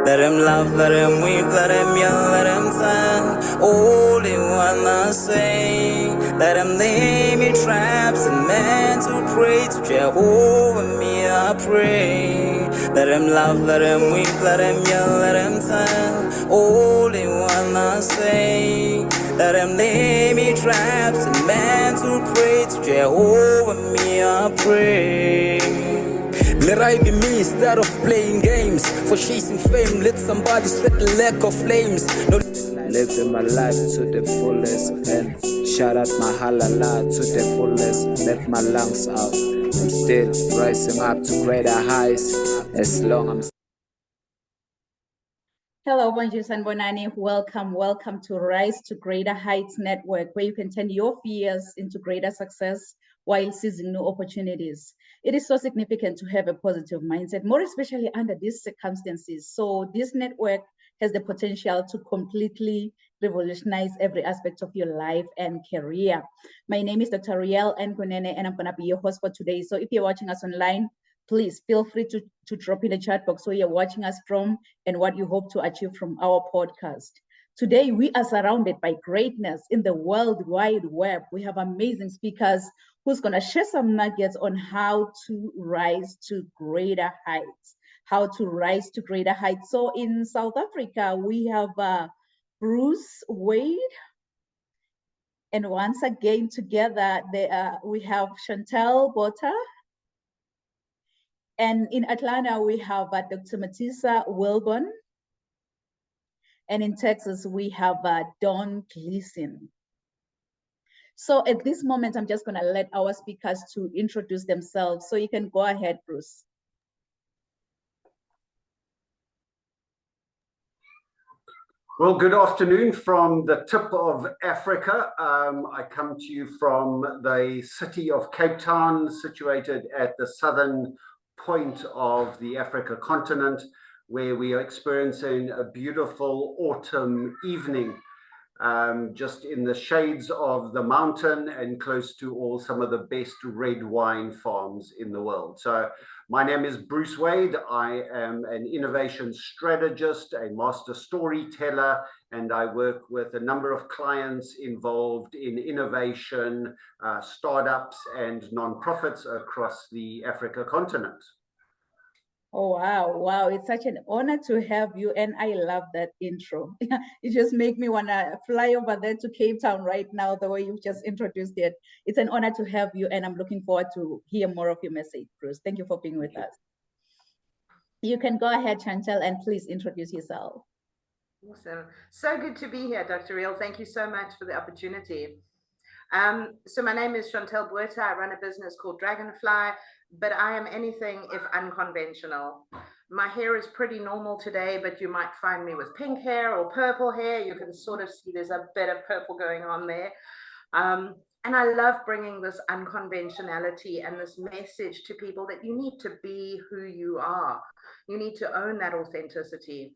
Let him laugh, let him weep, let him yell, let him sing. All they wanna say. Let him lay me traps and men to pray to Jehovah, me I pray. Let him laugh, let him weep, let him yell, let him sing. All they wanna say. Let him lay me traps and men to pray to Jehovah, me I pray. Let I be me instead of playing games. For chasing fame, let somebody sweat the lack of flames. No, living my life to the fullest and shout out my halala to the fullest. Let my lungs out. I'm still rising up to greater heights as long as Hello, bonjour, and bonani. Welcome to Rise to Greater Heights Network, where you can turn your fears into greater success while seizing new opportunities. It is so significant to have a positive mindset, more especially under these circumstances. So this network has the potential to completely revolutionize every aspect of your life and career. My name is Dr. Riel Nkunene, and I'm going to be your host for today. So if you're watching us online, please feel free to drop in the chat box where you're watching us from and what you hope to achieve from our podcast. Today, we are surrounded by greatness in the World Wide Web. We have amazing speakers who's going to share some nuggets on how to rise to greater heights. So in South Africa, we have Bruce Wade. And once again, together, we have Chantel Botha. And in Atlanta, we have Dr. Matisa Wilburn. And in Texas, we have Don Gleason. So at this moment, I'm just going to let our speakers to introduce themselves. So you can go ahead, Bruce. Well, good afternoon from the tip of Africa. I come to you from the city of Cape Town, situated at the southern point of the Africa continent, where we are experiencing a beautiful autumn evening, just in the shades of the mountain and close to some of the best red wine farms in the world. So my name is Bruce Wade. I am an innovation strategist, a master storyteller, and I work with a number of clients involved in innovation, startups, and nonprofits across the Africa continent. Oh, wow. It's such an honor to have you. And I love that intro. It just makes me want to fly over there to Cape Town right now, the way you've just introduced it. It's an honor to have you. And I'm looking forward to hear more of your message, Bruce. Thank you for being with us. You can go ahead, Chantel, and please introduce yourself. Awesome. So good to be here, Dr. Riel. Thank you so much for the opportunity. So my name is Chantel Botha. I run a business called Dragonfly, but I am anything if unconventional. My hair is pretty normal today, but you might find me with pink hair or purple hair. You can sort of see there's a bit of purple going on there. And I love bringing this unconventionality and this message to people that you need to be who you are. You need to own that authenticity.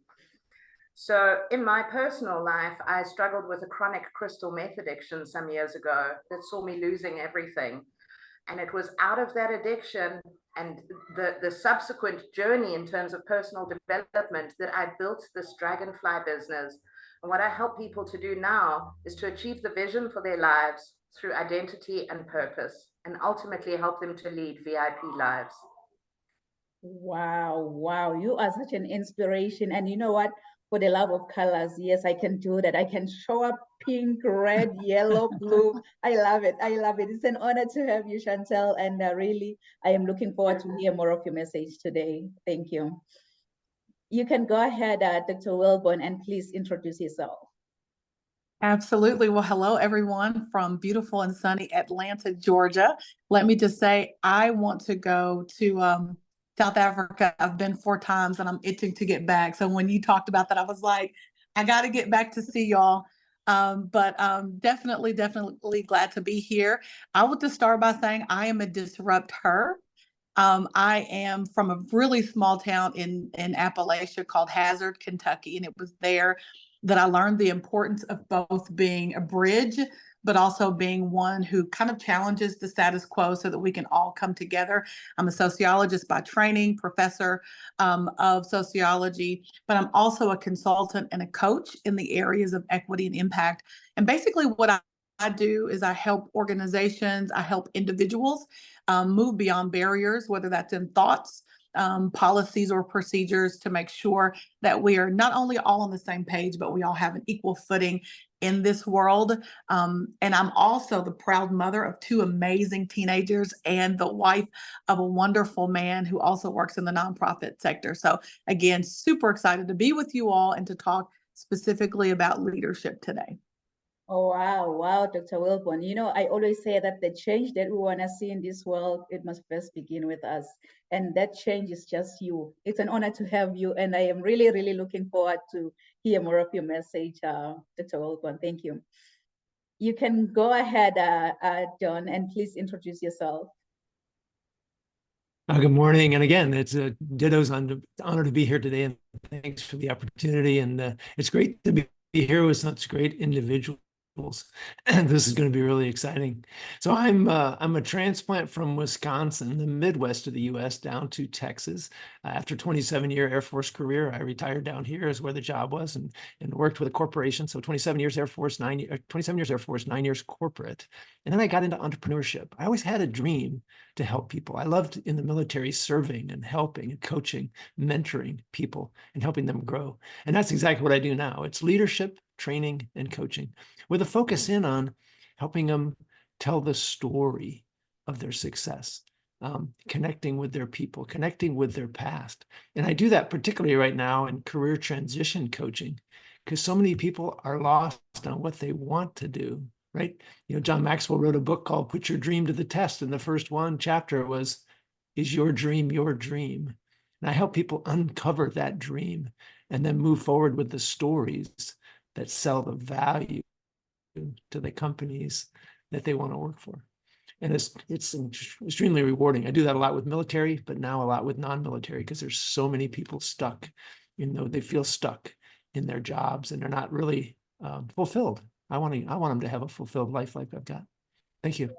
So in my personal life, I struggled with a chronic crystal meth addiction some years ago that saw me losing everything. And it was out of that addiction and the subsequent journey in terms of personal development that I built this Dragonfly business. And what I help people to do now is to achieve the vision for their lives through identity and purpose, and ultimately help them to lead VIP lives. Wow. You are such an inspiration. And you know what? For the love of colors, yes, I can do that. I can show up pink, red, yellow, blue. I love it. It's an honor to have you, Chantel. And really, I am looking forward to hear more of your message today. Thank you. You can go ahead, Dr. Wilburn, and please introduce yourself. Absolutely. Well, hello, everyone from beautiful and sunny Atlanta, Georgia. Let me just say, I want to go to South Africa. I've been 4 times and I'm itching to get back. So when you talked about that, I was like, I got to get back to see y'all. But definitely glad to be here. I will just start by saying I am a disruptor. I am from a really small town in Appalachia called Hazard, Kentucky, and it was there that I learned the importance of both being a bridge but also being one who kind of challenges the status quo so that we can all come together. I'm a sociologist by training, professor of sociology, but I'm also a consultant and a coach in the areas of equity and impact. And basically what I do is I help organizations, I help individuals move beyond barriers, whether that's in thoughts, policies, or procedures, to make sure that we are not only all on the same page, but we all have an equal footing in this world. And I'm also the proud mother of 2 amazing teenagers and the wife of a wonderful man who also works in the nonprofit sector. So again, super excited to be with you all and to talk specifically about leadership today. Oh, wow. Wow, Dr. Wilborn. You know, I always say that the change that we want to see in this world, it must first begin with us. And that change is just you. It's an honor to have you. And I am really, really looking forward to hear more of your message, Dr. Wilborn. Thank you. You can go ahead, John, and please introduce yourself. Good morning. And again, it's a ditto's honor to be here today. And thanks for the opportunity. And it's great to be here with such great individuals. And this is going to be really exciting. So I'm a transplant from Wisconsin, the Midwest of the U.S., down to Texas. After a 27-year Air Force career, I retired down here is where the job was, and worked with a corporation. So 27 years Air Force, 27 years Air Force, 9 years corporate. And then I got into entrepreneurship. I always had a dream to help people. I loved in the military serving and helping and coaching, mentoring people and helping them grow. And that's exactly what I do now. It's leadership, training, and coaching, with a focus in on helping them tell the story of their success, connecting with their people, connecting with their past. And I do that particularly right now in career transition coaching, because so many people are lost on what they want to do, right? You know, John Maxwell wrote a book called Put Your Dream to the Test. And the first chapter was, is your dream your dream? And I help people uncover that dream and then move forward with the stories that sell the value to the companies that they want to work for. And it's extremely rewarding. I do that a lot with military, but now a lot with non-military, because there's so many people stuck, they feel stuck in their jobs and they're not really fulfilled. I want them to have a fulfilled life like I've got. Thank you.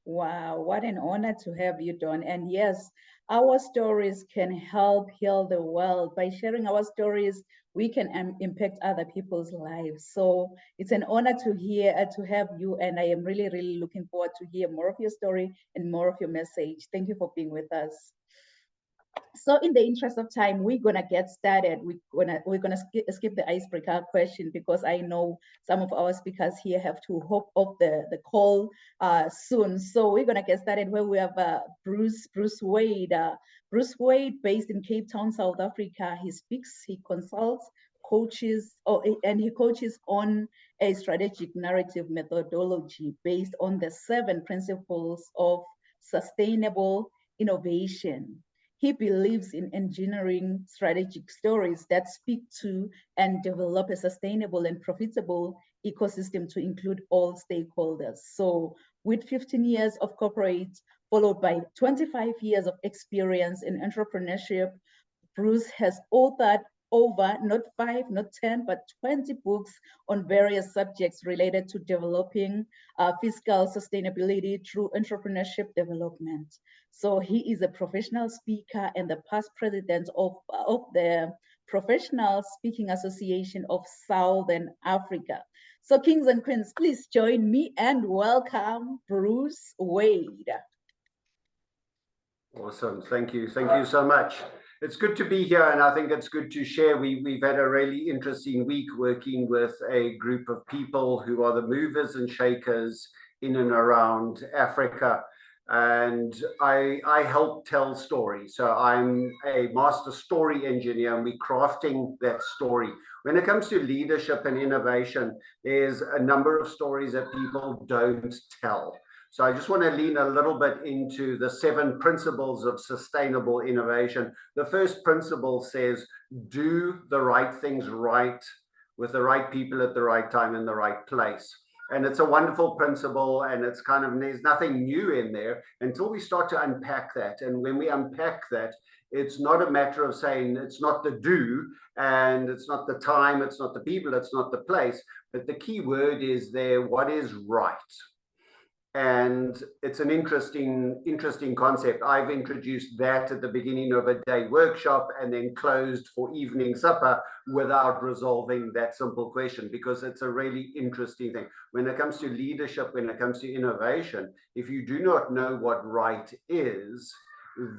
Wow, what an honor to have you, Don. And yes, our stories can help heal the world. By sharing our stories, we can impact other people's lives. So it's an honor to have you. And I am really, really looking forward to hear more of your story and more of your message. Thank you for being with us. So in the interest of time, we're gonna get started. We're gonna skip the icebreaker question, because I know some of our speakers here have to hop off the call soon. So we're gonna get started where we have Bruce Wade. Bruce Wade, based in Cape Town, South Africa. He speaks, he consults, coaches, and he coaches on a strategic narrative methodology based on the 7 principles of sustainable innovation. He believes in engineering strategic stories that speak to and develop a sustainable and profitable ecosystem to include all stakeholders. So with 15 years of corporate, followed by 25 years of experience in entrepreneurship, Bruce has authored over not 5, not 10, but 20 books on various subjects related to developing fiscal sustainability through entrepreneurship development. So he is a professional speaker and the past president of the Professional Speaking Association of Southern Africa. So kings and queens, please join me and welcome Bruce Wade. Awesome, thank you so much. It's good to be here, and I think it's good to share. We've had a really interesting week working with a group of people who are the movers and shakers in and around Africa. And I help tell stories. So I'm a master story engineer, and we're crafting that story. When it comes to leadership and innovation, there's a number of stories that people don't tell. So I just want to lean a little bit into the 7 principles of sustainable innovation. The first principle says, do the right things right, with the right people at the right time in the right place. And it's a wonderful principle, and it's kind of, there's nothing new in there until we start to unpack that. And when we unpack that, it's not a matter of saying it's not the do, and it's not the time, it's not the people, it's not the place, but the key word is there, what is right? And it's an interesting concept. I've introduced that at the beginning of a day workshop and then closed for evening supper without resolving that simple question, because it's a really interesting thing. When it comes to leadership, when it comes to innovation, if you do not know what right is,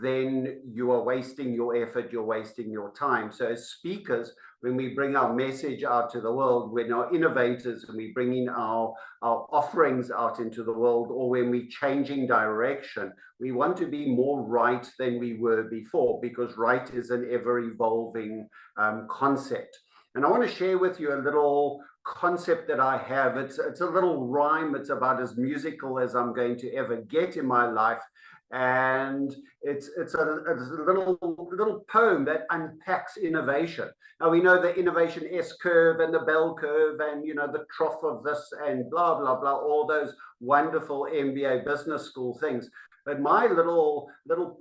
then you are wasting your effort, you're wasting your time. So as speakers, when we bring our message out to the world, when our innovators, and we bring in our offerings out into the world, or when we're changing direction, we want to be more right than we were before, because right is an ever-evolving concept. And I want to share with you a little concept that I have. It's a little rhyme. It's about as musical as I'm going to ever get in my life. And it's a little poem that unpacks innovation. Now, we know the innovation S-curve and the bell curve and, you know, the trough of this and blah, blah, blah, all those wonderful MBA business school things. But my little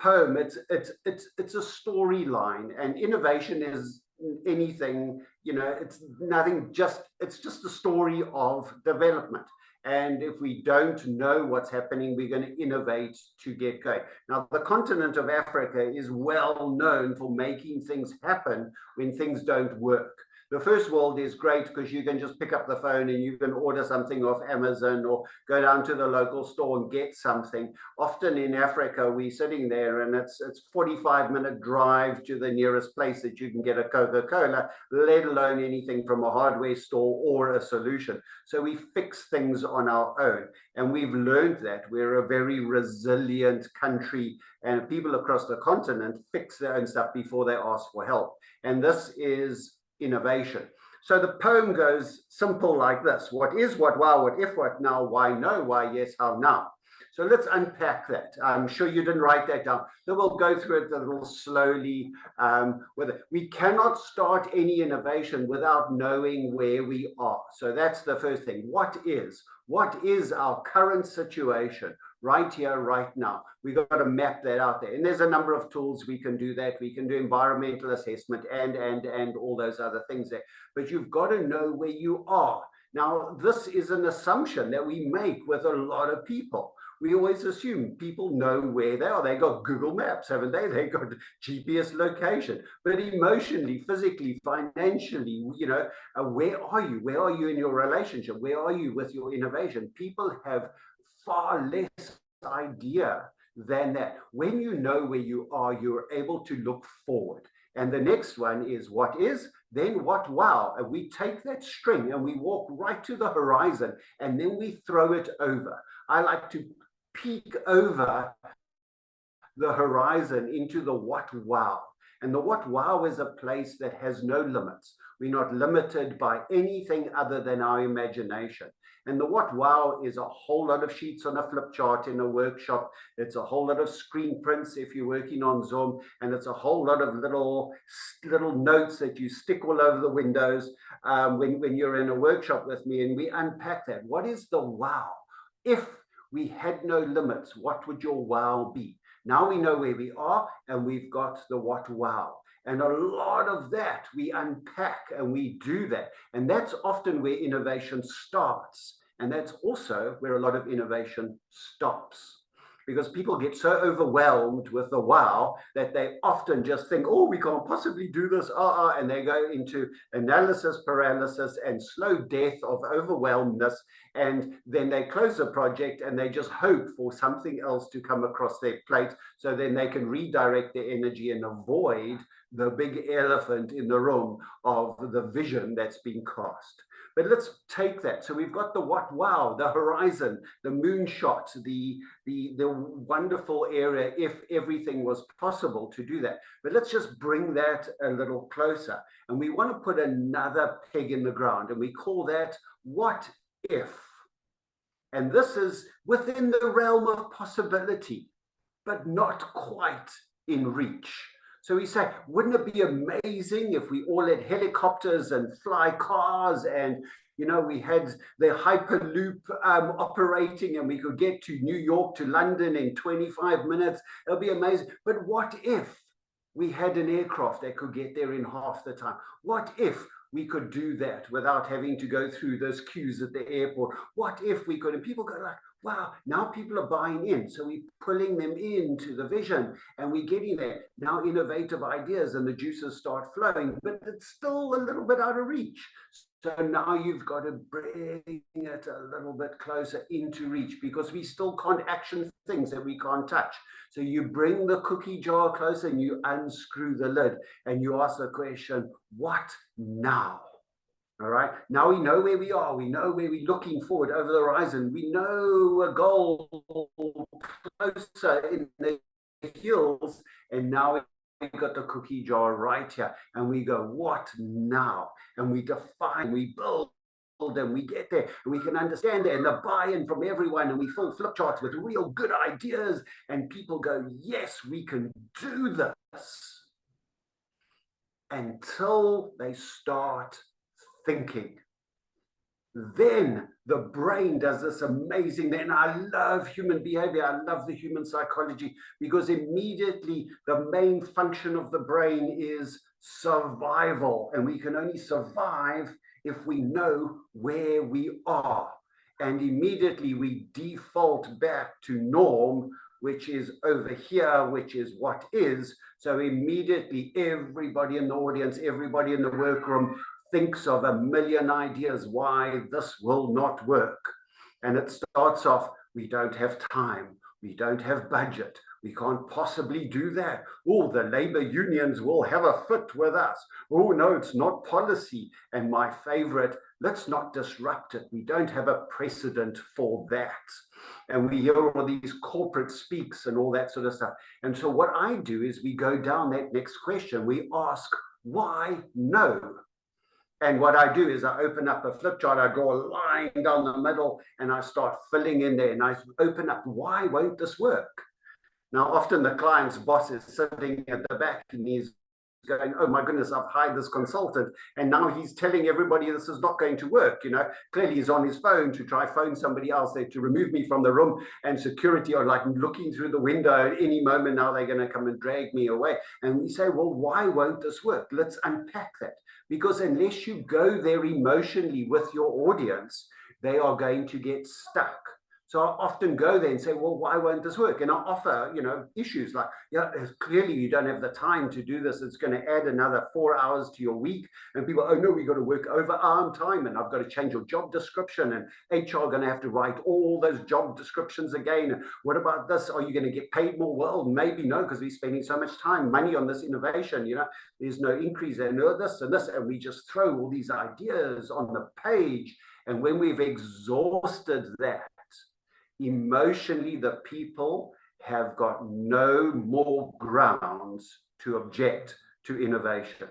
poem, it's a storyline, and innovation is anything, you know, it's just a story of development. And if we don't know what's happening, we're going to innovate to get going. Now, the continent of Africa is well known for making things happen when things don't work. The first world is great because you can just pick up the phone and you can order something off Amazon or go down to the local store and get something. Often in Africa, we're sitting there and it's 45-minute drive to the nearest place that you can get a Coca-Cola, let alone anything from a hardware store or a solution. So we fix things on our own. And we've learned that we're a very resilient country, and people across the continent fix their own stuff before they ask for help. And this is innovation. So the poem goes simple like this: what is, what, wow, what if, what now, why no, why yes, how now. So let's unpack that. I'm sure you didn't write that down. So we'll go through it a little slowly. We cannot start any innovation without knowing where we are. So that's the first thing. What is our current situation right here, right now? We've got to map that out there. And there's a number of tools we can do that. We can do environmental assessment and all those other things there. But you've got to know where you are. Now, this is an assumption that we make with a lot of people. We always assume people know where they are. They got Google Maps, haven't they? They got GPS location. But emotionally, physically, financially, you know, where are you? Where are you in your relationship? Where are you with your innovation? People have far less idea than that. When you know where you are, you're able to look forward. And the next one is what is, then what wow. And we take that string and we walk right to the horizon, and then we throw it over. I like to peek over the horizon into the what wow. And the what wow is a place that has no limits. We're not limited by anything other than our imagination. And the what wow is a whole lot of sheets on a flip chart in a workshop. It's a whole lot of screen prints if you're working on Zoom, and it's a whole lot of little notes that you stick all over the windows when you're in a workshop with me, and we unpack that. What is the wow? If we had no limits, what would your wow be? Now we know where we are, and we've got the what wow. And a lot of that we unpack, and we do that. And that's often where innovation starts. And that's also where a lot of innovation stops. Because people get so overwhelmed with the wow that they often just think, oh, we can't possibly do this, and they go into analysis paralysis and slow death of overwhelmedness, and then they close the project and they just hope for something else to come across their plate, so then they can redirect their energy and avoid the big elephant in the room of the vision that's been cast. But let's take that. So we've got the what wow, the horizon, the moonshot, the wonderful area if everything was possible to do that. But let's just bring that a little closer. And we want to put another peg in the ground, and we call that what if. And this is within the realm of possibility, but not quite in reach. So we say, wouldn't it be amazing if we all had helicopters and fly cars and, You know, we had the Hyperloop operating, and we could get to New York to London in 25 minutes. It'll be amazing. But what if we had an aircraft that could get there in half the time? What if we could do that without having to go through those queues at the airport? What if we could? And people go like, wow, now people are buying in. So we're pulling them into the vision, and we're getting there. Now innovative ideas and the juices start flowing, but it's still a little bit out of reach. So now you've got to bring it a little bit closer into reach, because we still can't action things that we can't touch. So you bring the cookie jar closer and you unscrew the lid and you ask the question, what now? All right, now we know where we are. We know where we're looking forward over the horizon. We know a goal closer in the hills, and now we got the cookie jar right here, and we go, what now? And we define, we build, and we get there, and we can understand it, and the buy-in from everyone, and we fill flip charts with real good ideas, and people go, yes, we can do this, until they start thinking. Then the brain does this amazing thing. And I love human behavior. I love the human psychology, because immediately the main function of the brain is survival. And we can only survive if we know where we are. And immediately we default back to norm, which is over here, which is what is. So immediately everybody in the audience, everybody in the workroom thinks of a million ideas why this will not work. And it starts off, we don't have time, we don't have budget, we can't possibly do that. Oh, the labor unions will have a fit with us. Oh, no, it's not policy. And my favorite, let's not disrupt it. We don't have a precedent for that. And we hear all these corporate speaks and all that sort of stuff. And so what I do is we go down that next question. We ask, why no? And what I do is I open up a flip chart, I draw a line down the middle, and I start filling in there, and I open up, why won't this work? Now, often the client's boss is sitting at the back, and he's going, oh my goodness, I've hired this consultant, and now he's telling everybody this is not going to work. You know, clearly he's on his phone to try phone somebody else there to remove me from the room, and security are like looking through the window at any moment. Now they're going to come and drag me away. And we say, well, why won't this work? Let's unpack that. Because unless you go there emotionally with your audience, they are going to get stuck. So I often go there and say, well, why won't this work? And I offer, you know, issues like, yeah, clearly you don't have the time to do this. It's going to add another 4 hours to your week. And people, oh no, we got to work overarm time, and I've got to change your job description, and HR are going to have to write all those job descriptions again. And what about this? Are you going to get paid more? Well, maybe no, because we're spending so much time, money on this innovation. You know, there's no increase in this and this, and we just throw all these ideas on the page. And when we've exhausted that, emotionally, the people have got no more grounds to object to innovation.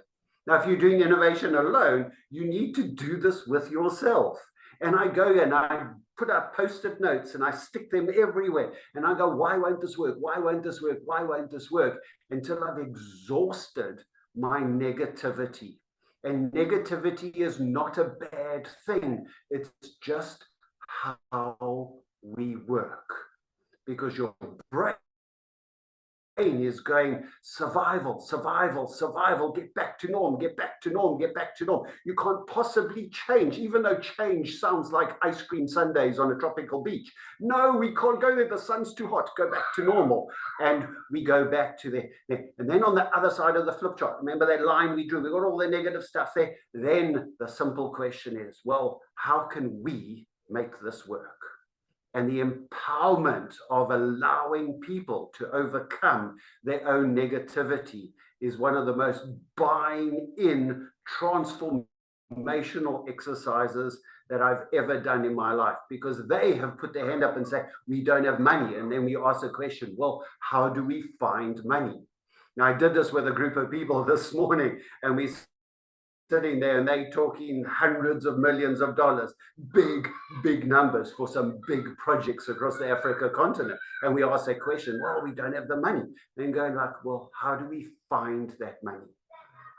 Now, if you're doing innovation alone, you need to do this with yourself. And I go and I put up Post-it notes and I stick them everywhere. And I go, why won't this work? Why won't this work? Why won't this work? Until I've exhausted my negativity. And negativity is not a bad thing. It's just how we work, because your brain is going survival, survival, survival, get back to norm, get back to norm, get back to norm. You can't possibly change, even though change sounds like ice cream sundaes on a tropical beach. No, we can't go there, the sun's too hot, go back to normal. And we go back to there. And then on the other side of the flip chart, remember that line we drew, we got all the negative stuff there. Then the simple question is, well, how can we make this work? And the empowerment of allowing people to overcome their own negativity is one of the most buying-in transformational exercises that I've ever done in my life, because they have put their hand up and say, we don't have money. And then we ask the question, well, how do we find money? Now, I did this with a group of people this morning, and we sitting there and they talking hundreds of millions of dollars, big numbers for some big projects across the Africa continent. And we ask that question, well, we don't have the money. And going like, well, how do we find that money?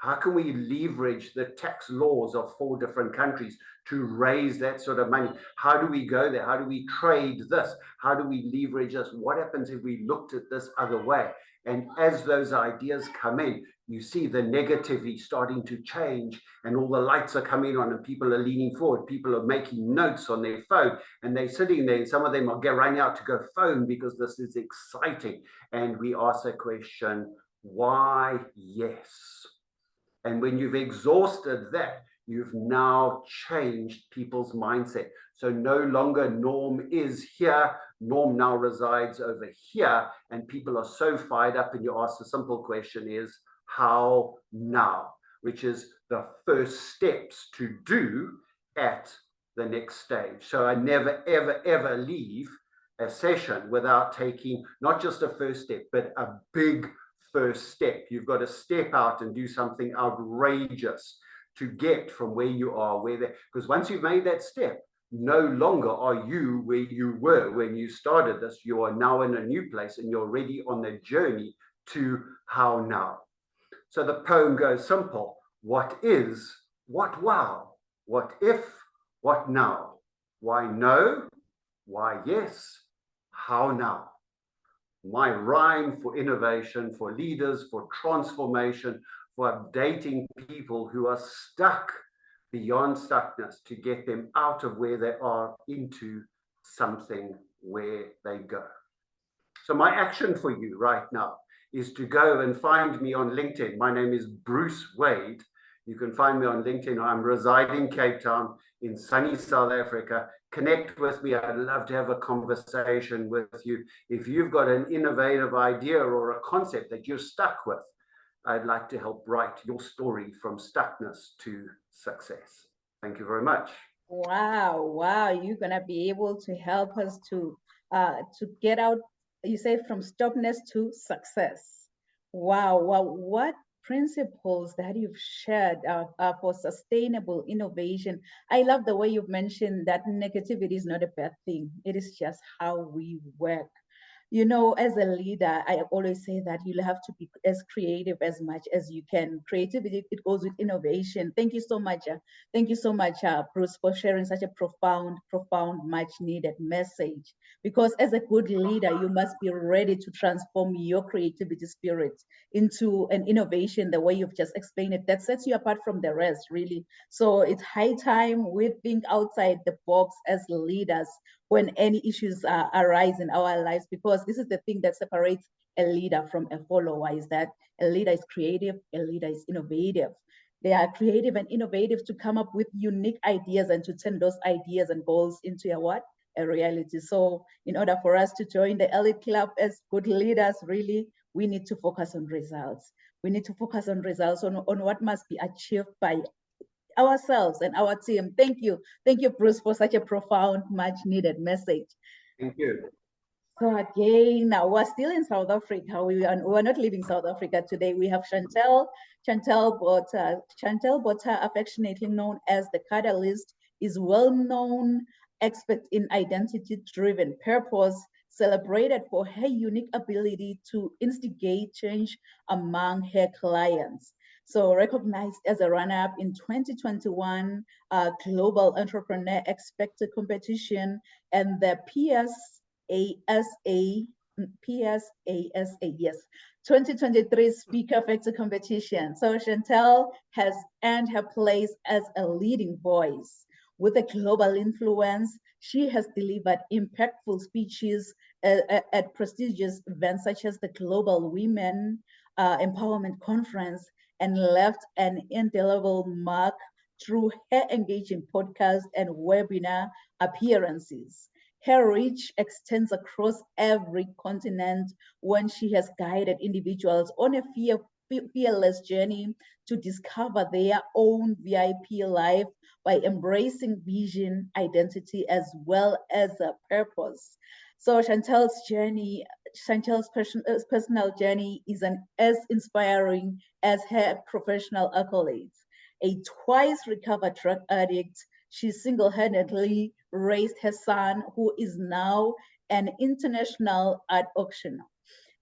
How can we leverage the tax laws of 4 different countries to raise that sort of money? How do we go there? How do we trade this? How do we leverage this? What happens if we looked at this other way? And as those ideas come in, you see the negativity starting to change, and all the lights are coming on, and people are leaning forward. People are making notes on their phone, and they're sitting there, and some of them are running out to go phone because this is exciting. And we ask the question, why yes? And when you've exhausted that, you've now changed people's mindset. So no longer Norm is here, Norm now resides over here, and people are so fired up, and you ask the simple question is, how now? Which is the first steps to do at the next stage. So I never, ever, ever leave a session without taking not just a first step, but a big first step. You've got to step out and do something outrageous to get from where you are, because once you've made that step, no longer are you where you were when you started this. You are now in a new place, and you're already on the journey to how now. So the poem goes simple. What is, what wow, what if, what now? Why no? Why yes? How now? My rhyme for innovation, for leaders, for transformation, for updating people who are stuck beyond stuckness, to get them out of where they are into something where they go. So my action for you right now is to go and find me on LinkedIn. My name is Bruce Wade. You can find me on LinkedIn. I'm residing in Cape Town in sunny South Africa. Connect with me. I'd love to have a conversation with you. If you've got an innovative idea or a concept that you're stuck with, I'd like to help write your story from stuckness to success. Thank you very much. Wow, you're gonna be able to help us to get out, you say, from stuckness to success. Wow, what principles that you've shared for sustainable innovation. I love the way you've mentioned that negativity is not a bad thing. It is just how we work. You know, as a leader, I always say that you'll have to be as creative as much as you can. Creativity, it goes with innovation. Thank you so much. Thank you so much, Bruce, for sharing such a profound, much needed message. Because as a good leader, you must be ready to transform your creativity spirit into an innovation, the way you've just explained it, that sets you apart from the rest, really. So it's high time we think outside the box as leaders when any issues arise in our lives, because this is the thing that separates a leader from a follower, is that a leader is creative, a leader is innovative. They are creative and innovative to come up with unique ideas and to turn those ideas and goals into a reality. So in order for us to join the elite club as good leaders, really, we need to focus on results. We need to focus on results, on what must be achieved by ourselves and our team. Thank you, Bruce, for such a profound, much needed message. Thank you. So again, now we're still in South Africa. We're not leaving South Africa today. We have Chantel Botha. Chantel Botha, affectionately known as the Catalyst, is well-known expert in identity-driven purpose, celebrated for her unique ability to instigate change among her clients. So recognized as a runner-up in 2021 Global Entrepreneur Expected Competition and the PSASA, yes, 2023 Speaker Factor Competition. So Chantel has earned her place as a leading voice. With a global influence, she has delivered impactful speeches at prestigious events such as the Global Women Empowerment Conference, and left an indelible mark through her engaging podcast and webinar appearances. Her reach extends across every continent when she has guided individuals on a fearless journey to discover their own VIP life by embracing vision, identity, as well as a purpose. So Chantel's personal journey is as inspiring as her professional accolades. A twice recovered drug addict, she single-handedly raised her son, who is now an international art auctioneer.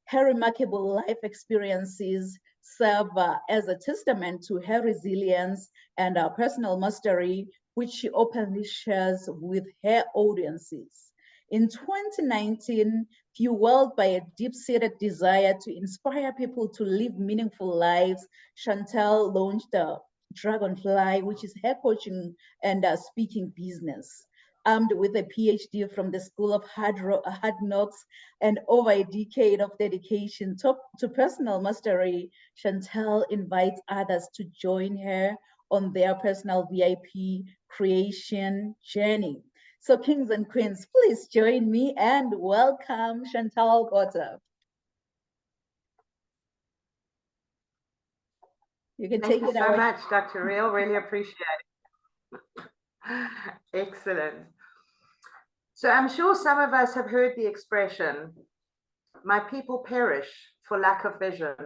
Her remarkable life experiences serve as a testament to her resilience and personal mastery, which she openly shares with her audiences. In 2019, fueled by a deep-seated desire to inspire people to live meaningful lives, Chantel launched Dragonfly, which is her coaching and speaking business. Armed with a PhD from the School of Hard Knocks and over a decade of dedication to personal mastery, Chantel invites others to join her on their personal VIP creation journey. So kings and queens, please join me and welcome Chantel Gota. You can Thank take you it so away. much, Dr. Real. Really appreciate it. Excellent. So I'm sure some of us have heard the expression, my people perish for lack of vision.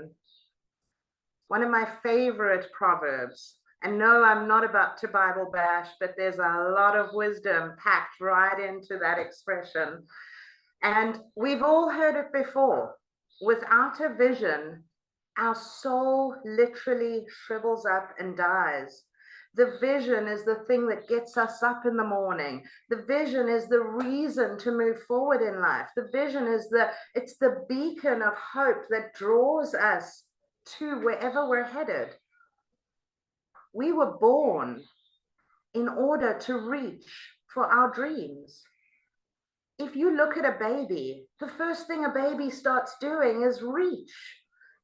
One of my favorite proverbs. And no, I'm not about to Bible bash, but there's a lot of wisdom packed right into that expression. And we've all heard it before. Without a vision, our soul literally shrivels up and dies. The vision is the thing that gets us up in the morning. The vision is the reason to move forward in life. The vision is it's the beacon of hope that draws us to wherever we're headed. We were born in order to reach for our dreams. If you look at a baby, the first thing a baby starts doing is reach.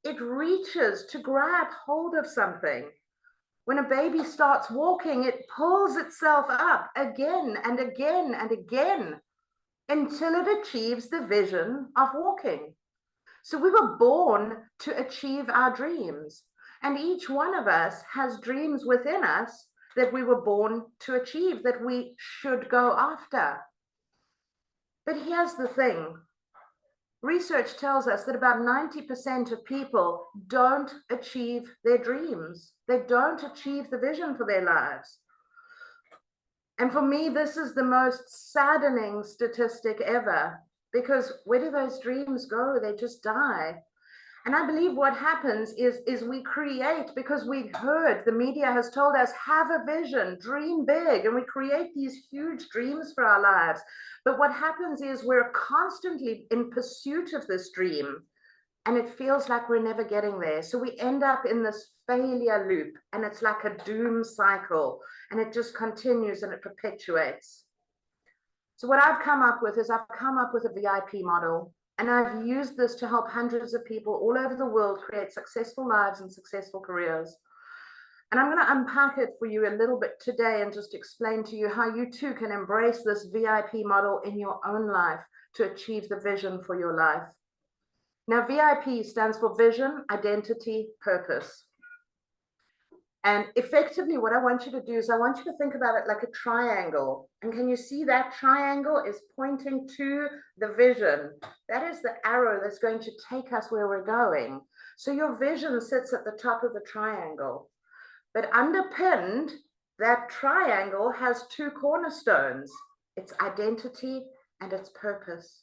It reaches to grab hold of something. When a baby starts walking, it pulls itself up again and again and again until it achieves the vision of walking. So we were born to achieve our dreams. And each one of us has dreams within us that we were born to achieve, that we should go after. But here's the thing. Research tells us that about 90% of people don't achieve their dreams. They don't achieve the vision for their lives. And for me, this is the most saddening statistic ever, because where do those dreams go? They just die. And I believe what happens is we create, because we've heard, the media has told us, have a vision, dream big, and we create these huge dreams for our lives. But what happens is we're constantly in pursuit of this dream, and it feels like we're never getting there. So we end up in this failure loop, and it's like a doom cycle, and it just continues and it perpetuates. So what I've come up with is I've come up with a VIP model. And I've used this to help hundreds of people all over the world create successful lives and successful careers. And I'm going to unpack it for you a little bit today and just explain to you how you too can embrace this VIP model in your own life to achieve the vision for your life. Now, VIP stands for vision, identity, purpose. And effectively, what I want you to do is I want you to think about it like a triangle. And can you see that triangle is pointing to the vision? That is the arrow that's going to take us where we're going. So your vision sits at the top of the triangle. But underpinned, that triangle has two cornerstones. It's identity and it's purpose.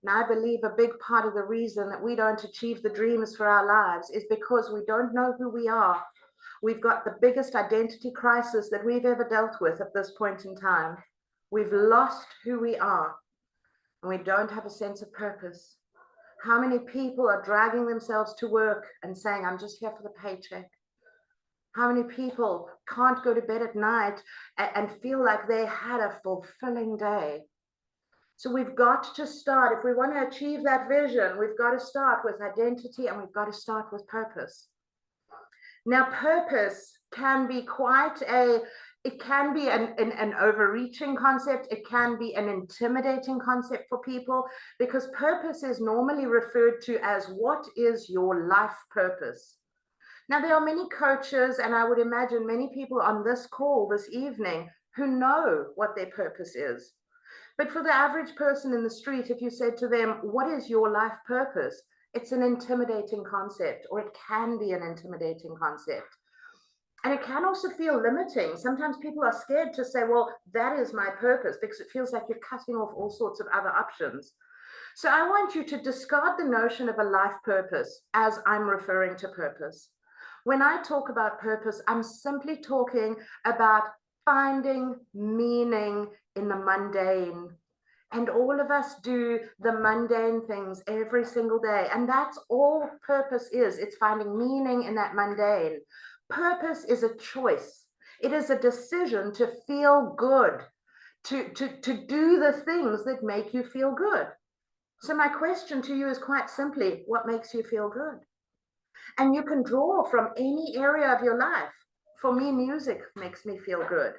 Now, I believe a big part of the reason that we don't achieve the dreams for our lives is because we don't know who we are. We've got the biggest identity crisis that we've ever dealt with at this point in time. We've lost who we are, and we don't have a sense of purpose. How many people are dragging themselves to work and saying, I'm just here for the paycheck? How many people can't go to bed at night and feel like they had a fulfilling day? So we've got to start, if we want to achieve that vision, we've got to start with identity and we've got to start with purpose. Now, purpose can be it can be an overreaching concept. It can be an intimidating concept for people, because purpose is normally referred to as, what is your life purpose? Now, there are many coaches, and I would imagine many people on this call this evening who know what their purpose is. But for the average person in the street, if you said to them, what is your life purpose? It's an intimidating concept, or it can be an intimidating concept. And it can also feel limiting. Sometimes people are scared to say, well, that is my purpose, because it feels like you're cutting off all sorts of other options. So I want you to discard the notion of a life purpose as I'm referring to purpose. When I talk about purpose, I'm simply talking about finding meaning in the mundane. And all of us do the mundane things every single day. And that's all purpose is. It's finding meaning in that mundane. Purpose is a choice. It is a decision to feel good, to do the things that make you feel good. So my question to you is quite simply, what makes you feel good? And you can draw from any area of your life. For me, music makes me feel good.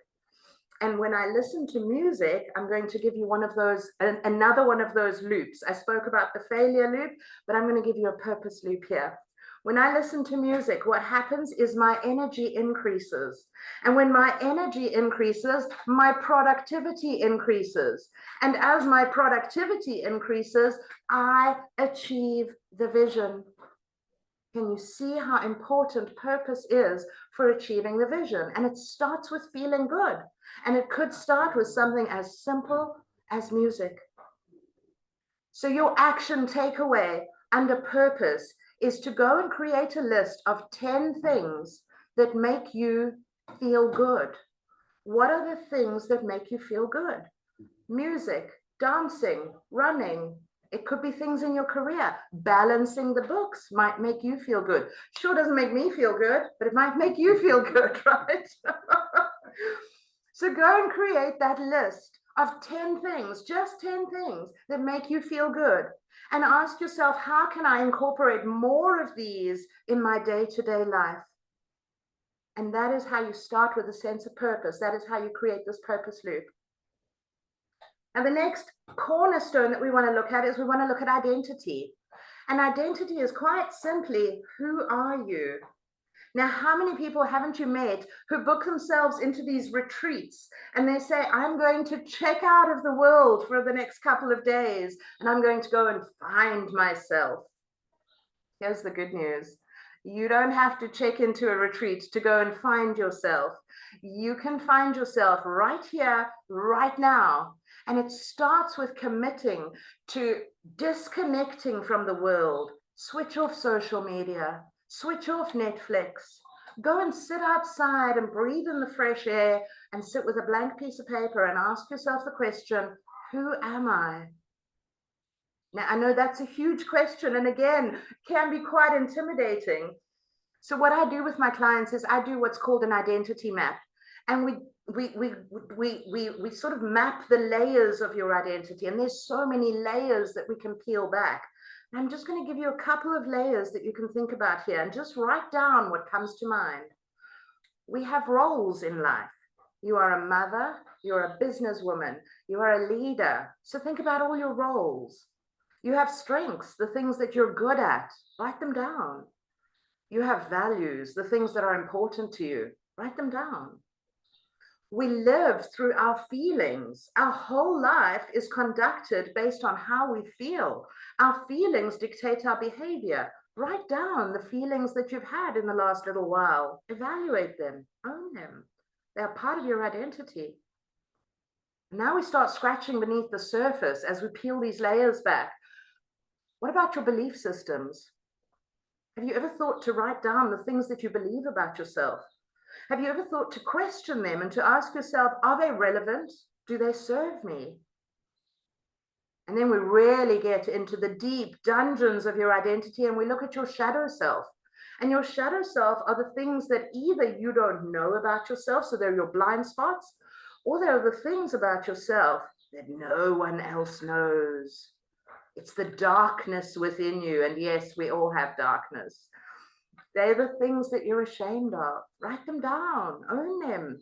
And when I listen to music, I'm going to give you one of those, another one of those loops. I spoke about the failure loop, but I'm going to give you a purpose loop here. When I listen to music, what happens is my energy increases. And when my energy increases, my productivity increases. And as my productivity increases, I achieve the vision. Can you see how important purpose is for achieving the vision? And it starts with feeling good. And it could start with something as simple as music. So your action takeaway under purpose is to go and create a list of 10 things that make you feel good. What are the things that make you feel good? Music, dancing, running. It could be things in your career. Balancing the books might make you feel good. Sure doesn't make me feel good, but it might make you feel good, right? So go and create that list of 10 things, just 10 things that make you feel good. And ask yourself, how can I incorporate more of these in my day-to-day life? And that is how you start with a sense of purpose. That is how you create this purpose loop. And the next cornerstone that we want to look at is we want to look at identity. And identity is quite simply, who are you? Now, how many people haven't you met who book themselves into these retreats and they say, I'm going to check out of the world for the next couple of days and I'm going to go and find myself? Here's the good news. You don't have to check into a retreat to go and find yourself. You can find yourself right here, right now. And it starts with committing to disconnecting from the world. Switch off social media. Switch off Netflix. Go and sit outside and breathe in the fresh air and sit with a blank piece of paper and ask yourself the question, who am I? Now, I know that's a huge question, and again, can be quite intimidating. So what I do with my clients is I do what's called an identity map. And we sort of map the layers of your identity. And there's so many layers that we can peel back. I'm just going to give you a couple of layers that you can think about here and just write down what comes to mind. We have roles in life. You are a mother, you're a businesswoman, you are a leader. So think about all your roles. You have strengths, the things that you're good at, write them down. You have values, the things that are important to you, write them down. We live through our feelings. Our whole life is conducted based on how we feel. Our feelings dictate our behavior. Write down the feelings that you've had in the last little while. Evaluate them, own them. They're part of your identity. Now we start scratching beneath the surface as we peel these layers back. What about your belief systems? Have you ever thought to write down the things that you believe about yourself? Have you ever thought to question them and to ask yourself, are they relevant? Do they serve me? And then we really get into the deep dungeons of your identity and we look at your shadow self. And your shadow self are the things that either you don't know about yourself, so they're your blind spots, or they're the things about yourself that no one else knows. It's the darkness within you. And yes, we all have darkness. They're the things that you're ashamed of. Write them down, own them,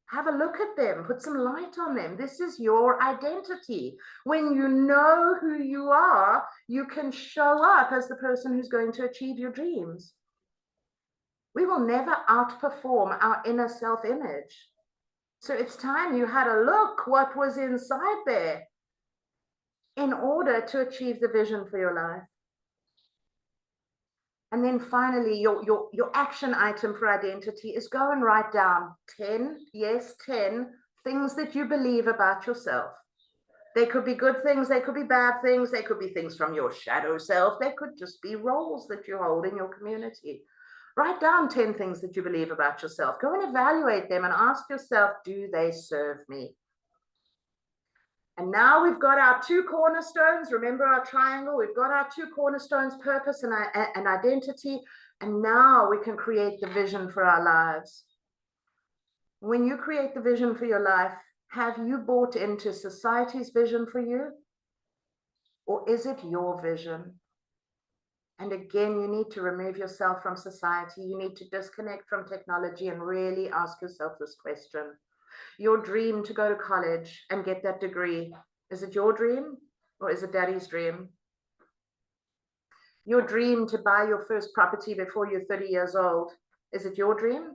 have a look at them, put some light on them. This is your identity. When you know who you are, you can show up as the person who's going to achieve your dreams. We will never outperform our inner self-image. So it's time you had a look what was inside there in order to achieve the vision for your life. And then finally, your action item for identity is go and write down 10 things that you believe about yourself. They could be good things, they could be bad things, they could be things from your shadow self, they could just be roles that you hold in your community. Write down 10 things that you believe about yourself. Go and evaluate them and ask yourself, do they serve me? And now we've got our two cornerstones. Remember our triangle? We've got our two cornerstones, purpose and identity. And now we can create the vision for our lives. When you create the vision for your life, have you bought into society's vision for you? Or is it your vision? And again, you need to remove yourself from society. You need to disconnect from technology and really ask yourself this question. Your dream to go to college and get that degree, is it your dream or is it daddy's dream? Your dream to buy your first property before you're 30 years old, is it your dream?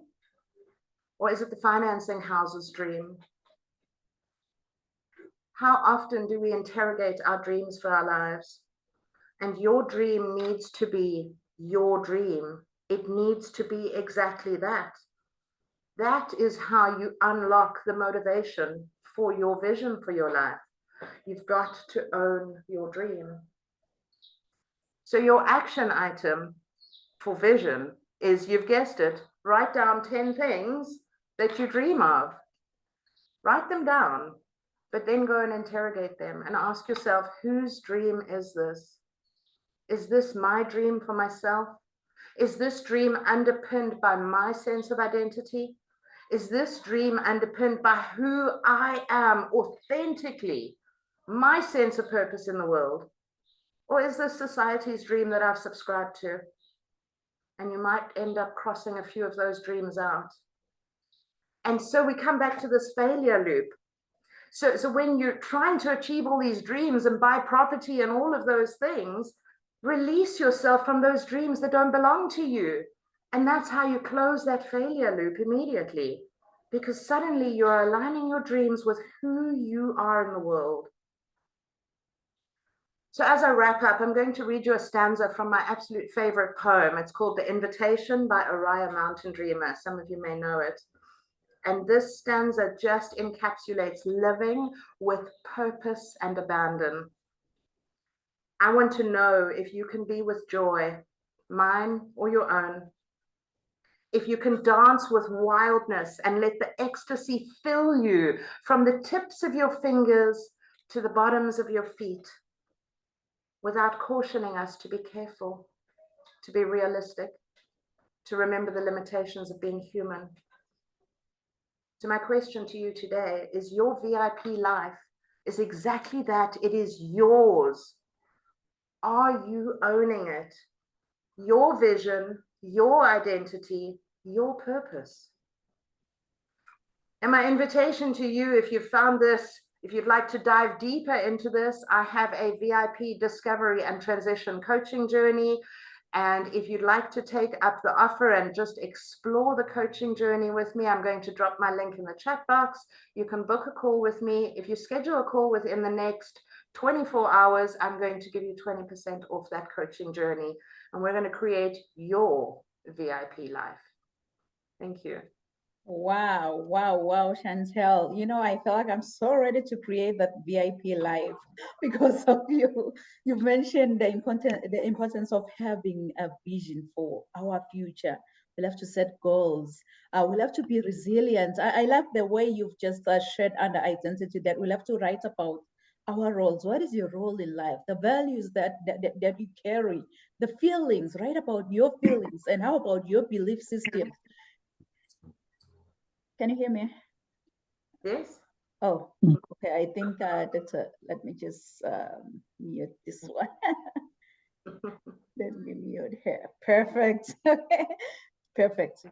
Or is it the financing house's dream? How often do we interrogate our dreams for our lives? And your dream needs to be your dream. It needs to be exactly that. That is how you unlock the motivation for your vision for your life. You've got to own your dream. So your action item for vision is, you've guessed it, write down 10 things that you dream of. Write them down, but then go and interrogate them and ask yourself, whose dream is this? Is this my dream for myself? Is this dream underpinned by my sense of identity? Is this dream underpinned by who I am authentically, my sense of purpose in the world? Or is this society's dream that I've subscribed to? And you might end up crossing a few of those dreams out. And so we come back to this failure loop. So when you're trying to achieve all these dreams and buy property and all of those things, release yourself from those dreams that don't belong to you. And that's how you close that failure loop immediately, because suddenly you're aligning your dreams with who you are in the world. So as I wrap up, I'm going to read you a stanza from my absolute favorite poem. It's called The Invitation by Oriah Mountain Dreamer. Some of you may know it. And this stanza just encapsulates living with purpose and abandon. I want to know if you can be with joy, mine or your own. If you can dance with wildness and let the ecstasy fill you from the tips of your fingers to the bottoms of your feet, without cautioning us to be careful, to be realistic, to remember the limitations of being human. So my question to you today is, your VIP life is exactly that. It is yours. Are you owning it? Your vision, your identity, your purpose. And my invitation to you, if you've found this, if you'd like to dive deeper into this, I have a VIP discovery and transition coaching journey. And if you'd like to take up the offer and just explore the coaching journey with me, I'm going to drop my link in the chat box. You can book a call with me. If you schedule a call within the next 24 hours, I'm going to give you 20% off that coaching journey. And we're going to create your VIP life. Thank you. Wow, wow, wow, Chantel. You know, I feel like I'm so ready to create that VIP life because of you. You've mentioned the importance of having a vision for our future. We'll have to set goals. We'll have to be resilient. I love the way you've just shared under identity that we'll have to write about our roles. What is your role in life? The values that you carry, the feelings, write about your feelings, and how about your belief system? Can you hear me? Yes. Oh, okay. I think that's a, let me just mute this one. Let me mute here. Perfect. Okay. Perfect.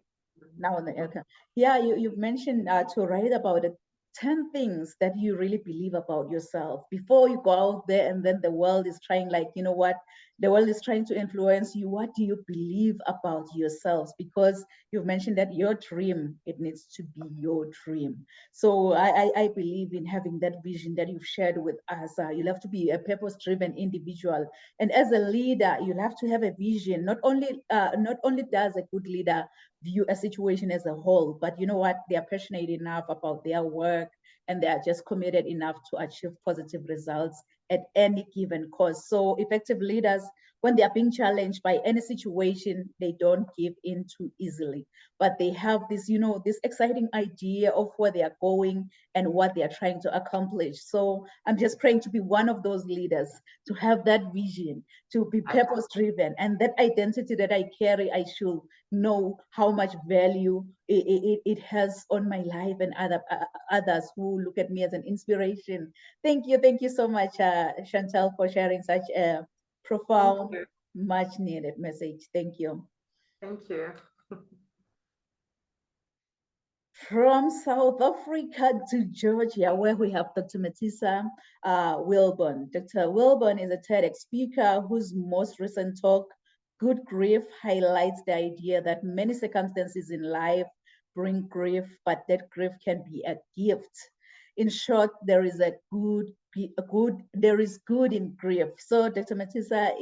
Now on the okay. Yeah, you've mentioned to write about it. 10 things that you really believe about yourself before you go out there and then the world is trying, like, you know what, the world is trying to influence you. What do you believe about yourselves? Because you've mentioned that your dream, it needs to be your dream. So I believe in having that vision that you've shared with us. You'll have to be a purpose-driven individual, and as a leader, you'll have to have a vision. Not only does a good leader view a situation as a whole, but you know what, they are passionate enough about their work, and they are just committed enough to achieve positive results at any given cost. So effective leaders, when they are being challenged by any situation, they don't give in too easily, but they have this, this exciting idea of where they are going and what they are trying to accomplish. So I'm just praying to be one of those leaders, to have that vision, to be purpose driven, and that identity that I carry, I should know how much value it has on my life and others who look at me as an inspiration. Thank you so much, Chantel, for sharing such a profound, much needed message. Thank you. Thank you. From South Africa to Georgia, where we have Dr. Matisa Wilburn. Dr. Wilburn is a TEDx speaker whose most recent talk, Good Grief, highlights the idea that many circumstances in life bring grief, but that grief can be a gift. In short, there is good in grief. So Dr. Matisa,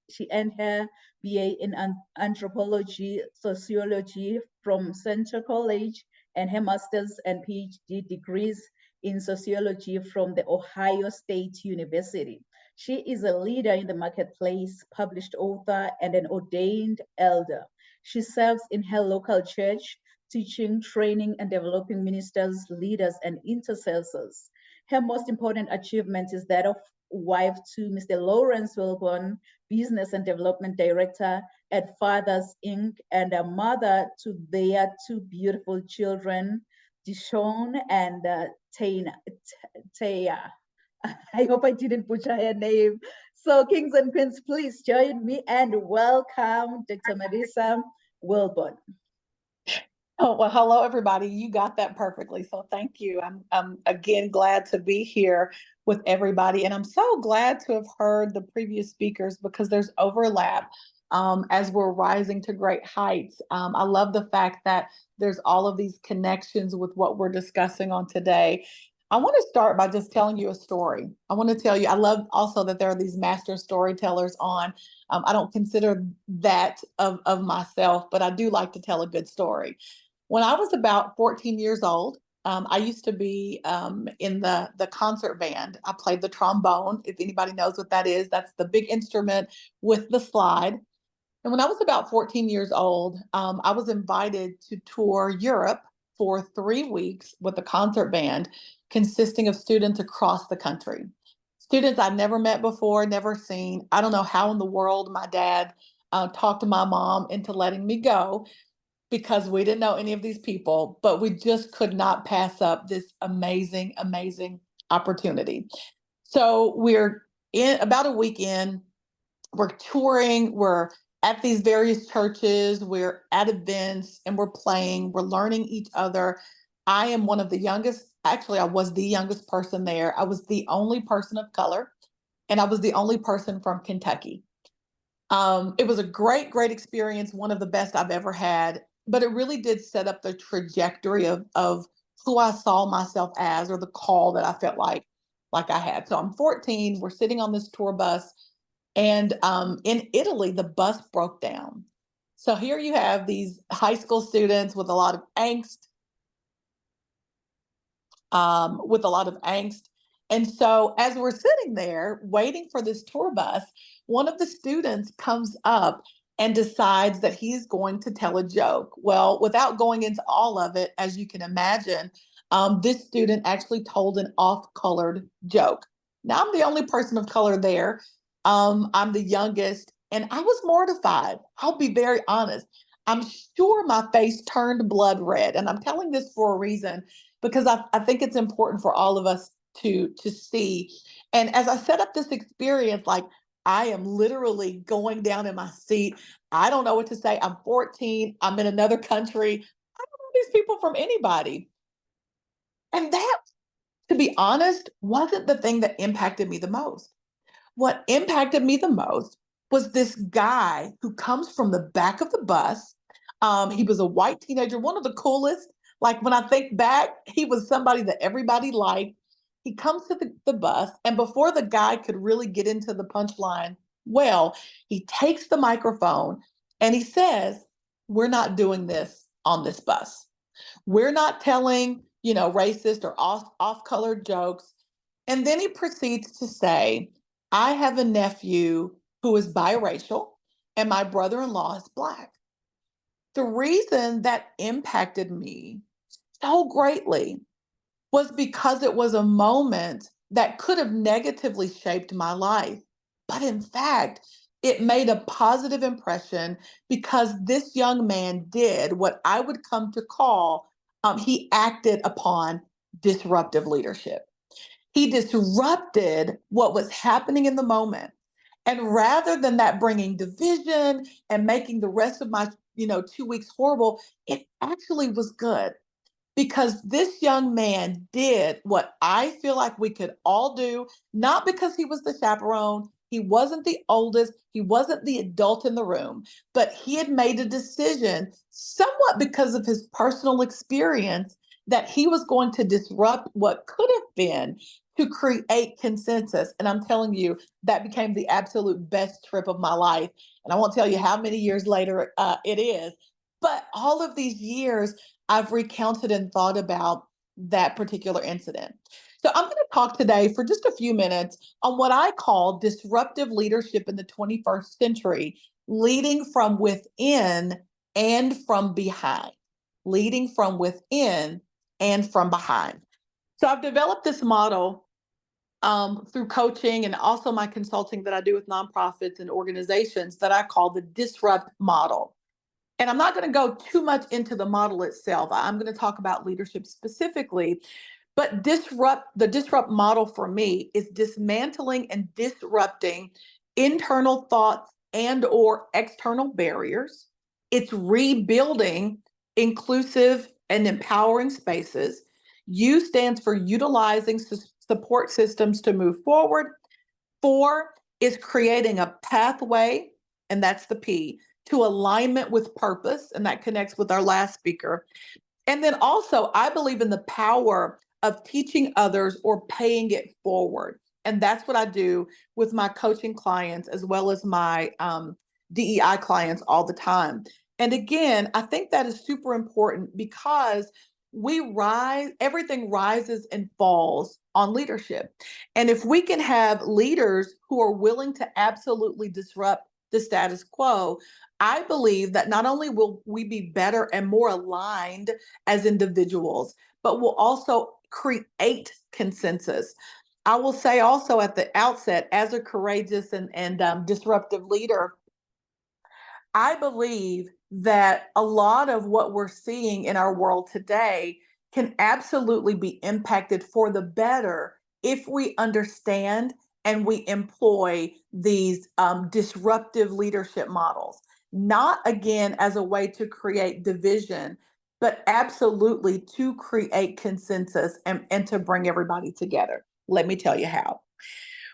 she earned her BA in anthropology, sociology from Central College, and her master's and PhD degrees in sociology from the Ohio State University. She is a leader in the marketplace, published author, and an ordained elder. She serves in her local church, teaching, training, and developing ministers, leaders, and intercessors. Her most important achievement is that of wife to Mr. Lawrence Wilburn, Business and Development Director at Fathers Inc., and a mother to their two beautiful children, Dishon and Taya. I hope I didn't butcher her name. So kings and queens, please join me and welcome Dr. Matisa Wilburn. Oh, well, hello, everybody. You got that perfectly. So thank you. I'm again glad to be here with everybody. And I'm so glad to have heard the previous speakers because there's overlap as we're rising to great heights. I love the fact that there's all of these connections with what we're discussing on today. I want to start by just telling you a story. I want to tell you, I love also that there are these master storytellers on. I don't consider that of myself, but I do like to tell a good story. When I was about 14 years old, I used to be in the concert band. I played the trombone. If anybody knows what that is, that's the big instrument with the slide. And when I was about 14 years old, I was invited to tour Europe for 3 weeks with the concert band consisting of students across the country. Students I'd never met before, never seen. I don't know how in the world my dad talked to my mom into letting me go, because we didn't know any of these people, but we just could not pass up this amazing, amazing opportunity. So we're in about a week in, we're touring, we're at these various churches, we're at events, and we're playing, we're learning each other. I am one of the youngest, actually, I was the youngest person there. I was the only person of color, and I was the only person from Kentucky. It was a great, great experience, one of the best I've ever had. But it really did set up the trajectory of who I saw myself as, or the call that I felt like I had. So I'm 14, we're sitting on this tour bus, and in Italy, the bus broke down. So here you have these high school students with a lot of angst, And so as we're sitting there waiting for this tour bus, one of the students comes up and decides that he's going to tell a joke. Well, without going into all of it, as you can imagine, this student actually told an off-colored joke. Now, I'm the only person of color there. I'm the youngest, and I was mortified. I'll be very honest. I'm sure my face turned blood red, and I'm telling this for a reason, because I think it's important for all of us to see. And as I set up this experience, like, I am literally going down in my seat. I don't know what to say. I'm 14. I'm in another country. I don't know these people from anybody. And that, to be honest, wasn't the thing that impacted me the most. What impacted me the most was this guy who comes from the back of the bus. He was a white teenager, one of the coolest. Like, when I think back, he was somebody that everybody liked. He comes to the bus, and before the guy could really get into the punchline, well, he takes the microphone and he says, "We're not doing this on this bus. We're not telling racist or off-color jokes. And then he proceeds to say, I have a nephew who is biracial and my brother-in-law is Black. The reason that impacted me so greatly was because it was a moment that could have negatively shaped my life. But in fact, it made a positive impression because this young man did what I would come to call, he acted upon disruptive leadership. He disrupted what was happening in the moment. And rather than that bringing division and making the rest of my 2 weeks horrible, it actually was good because this young man did what I feel like we could all do, not because he was the chaperone, he wasn't the oldest, he wasn't the adult in the room, but he had made a decision, somewhat because of his personal experience, that he was going to disrupt what could have been to create consensus. And I'm telling you, that became the absolute best trip of my life. And I won't tell you how many years later it is, but all of these years, I've recounted and thought about that particular incident. So I'm going to talk today for just a few minutes on what I call disruptive leadership in the 21st century, leading from within and from behind. Leading from within and from behind. So I've developed this model through coaching and also my consulting that I do with nonprofits and organizations that I call the Disrupt model. And I'm not going to go too much into the model itself. I'm going to talk about leadership specifically, but the disrupt model for me is dismantling and disrupting internal thoughts and or external barriers. It's rebuilding inclusive and empowering spaces. U stands for utilizing support systems to move forward. 4 is creating a pathway, and that's the P, to alignment with purpose, and that connects with our last speaker. And then also, I believe in the power of teaching others or paying it forward. And that's what I do with my coaching clients as well as my DEI clients all the time. And again, I think that is super important because everything rises and falls on leadership. And if we can have leaders who are willing to absolutely disrupt the status quo, I believe that not only will we be better and more aligned as individuals, but will also create consensus. I will say also at the outset, as a courageous and disruptive leader, I believe that a lot of what we're seeing in our world today can absolutely be impacted for the better if we understand and we employ these disruptive leadership models, not again as a way to create division, but absolutely to create consensus and to bring everybody together. Let me tell you how.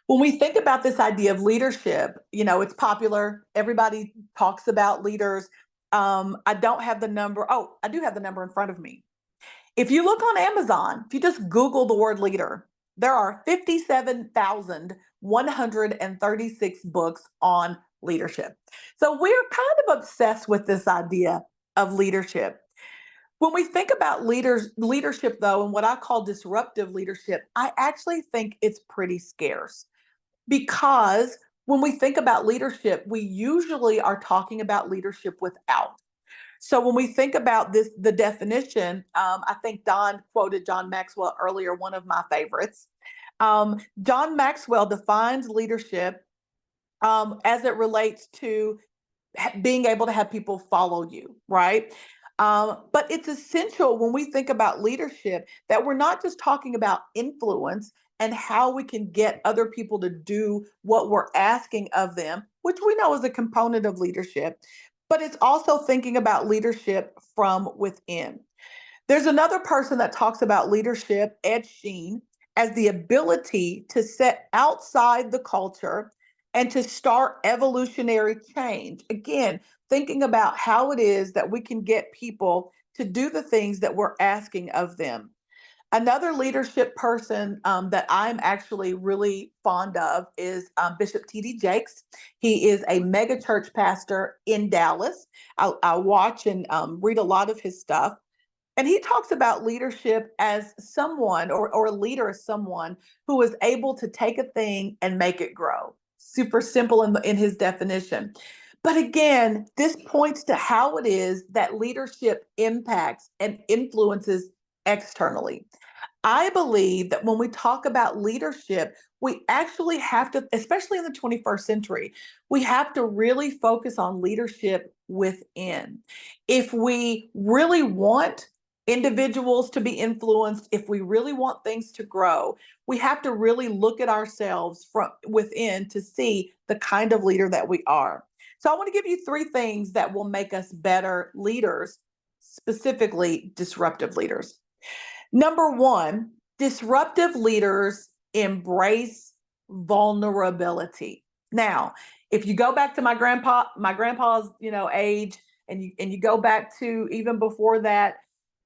When we think about this idea of leadership, it's popular. Everybody talks about leaders. I don't have the number. Oh, I do have the number in front of me. If you look on Amazon, if you just Google the word leader, there are 57,136 books on leadership. So we're kind of obsessed with this idea of leadership. When we think about leadership, though, and what I call disruptive leadership, I actually think it's pretty scarce because when we think about leadership, we usually are talking about leadership without. So when we think about the definition, I think Don quoted John Maxwell earlier, one of my favorites. John Maxwell defines leadership as it relates to being able to have people follow you, right? But it's essential when we think about leadership that we're not just talking about influence and how we can get other people to do what we're asking of them, which we know is a component of leadership, but it's also thinking about leadership from within. There's another person that talks about leadership, Ed Sheen, as the ability to set outside the culture and to start evolutionary change. Again, thinking about how it is that we can get people to do the things that we're asking of them. Another leadership person that I'm actually really fond of is Bishop T.D. Jakes. He is a mega church pastor in Dallas. I watch and read a lot of his stuff. And he talks about leadership as someone, or a leader as someone who is able to take a thing and make it grow. Super simple in his definition. But again, this points to how it is that leadership impacts and influences externally. I believe that when we talk about leadership, we actually have to, especially in the 21st century, we have to really focus on leadership within. If we really want individuals to be influenced, if we really want things to grow, we have to really look at ourselves from within to see the kind of leader that we are. So I want to give you 3 things that will make us better leaders, specifically disruptive leaders. Number 1, disruptive leaders embrace vulnerability. Now, if you go back to my grandpa's, age, and you go back to even before that,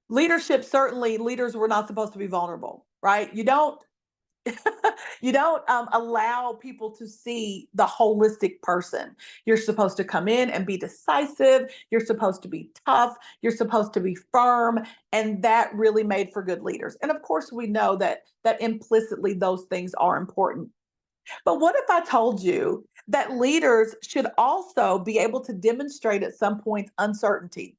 leadership, certainly leaders were not supposed to be vulnerable, right? You don't allow people to see the holistic person. You're supposed to come in and be decisive. You're supposed to be tough. You're supposed to be firm. And that really made for good leaders. And of course, we know that implicitly those things are important. But what if I told you that leaders should also be able to demonstrate at some point uncertainty?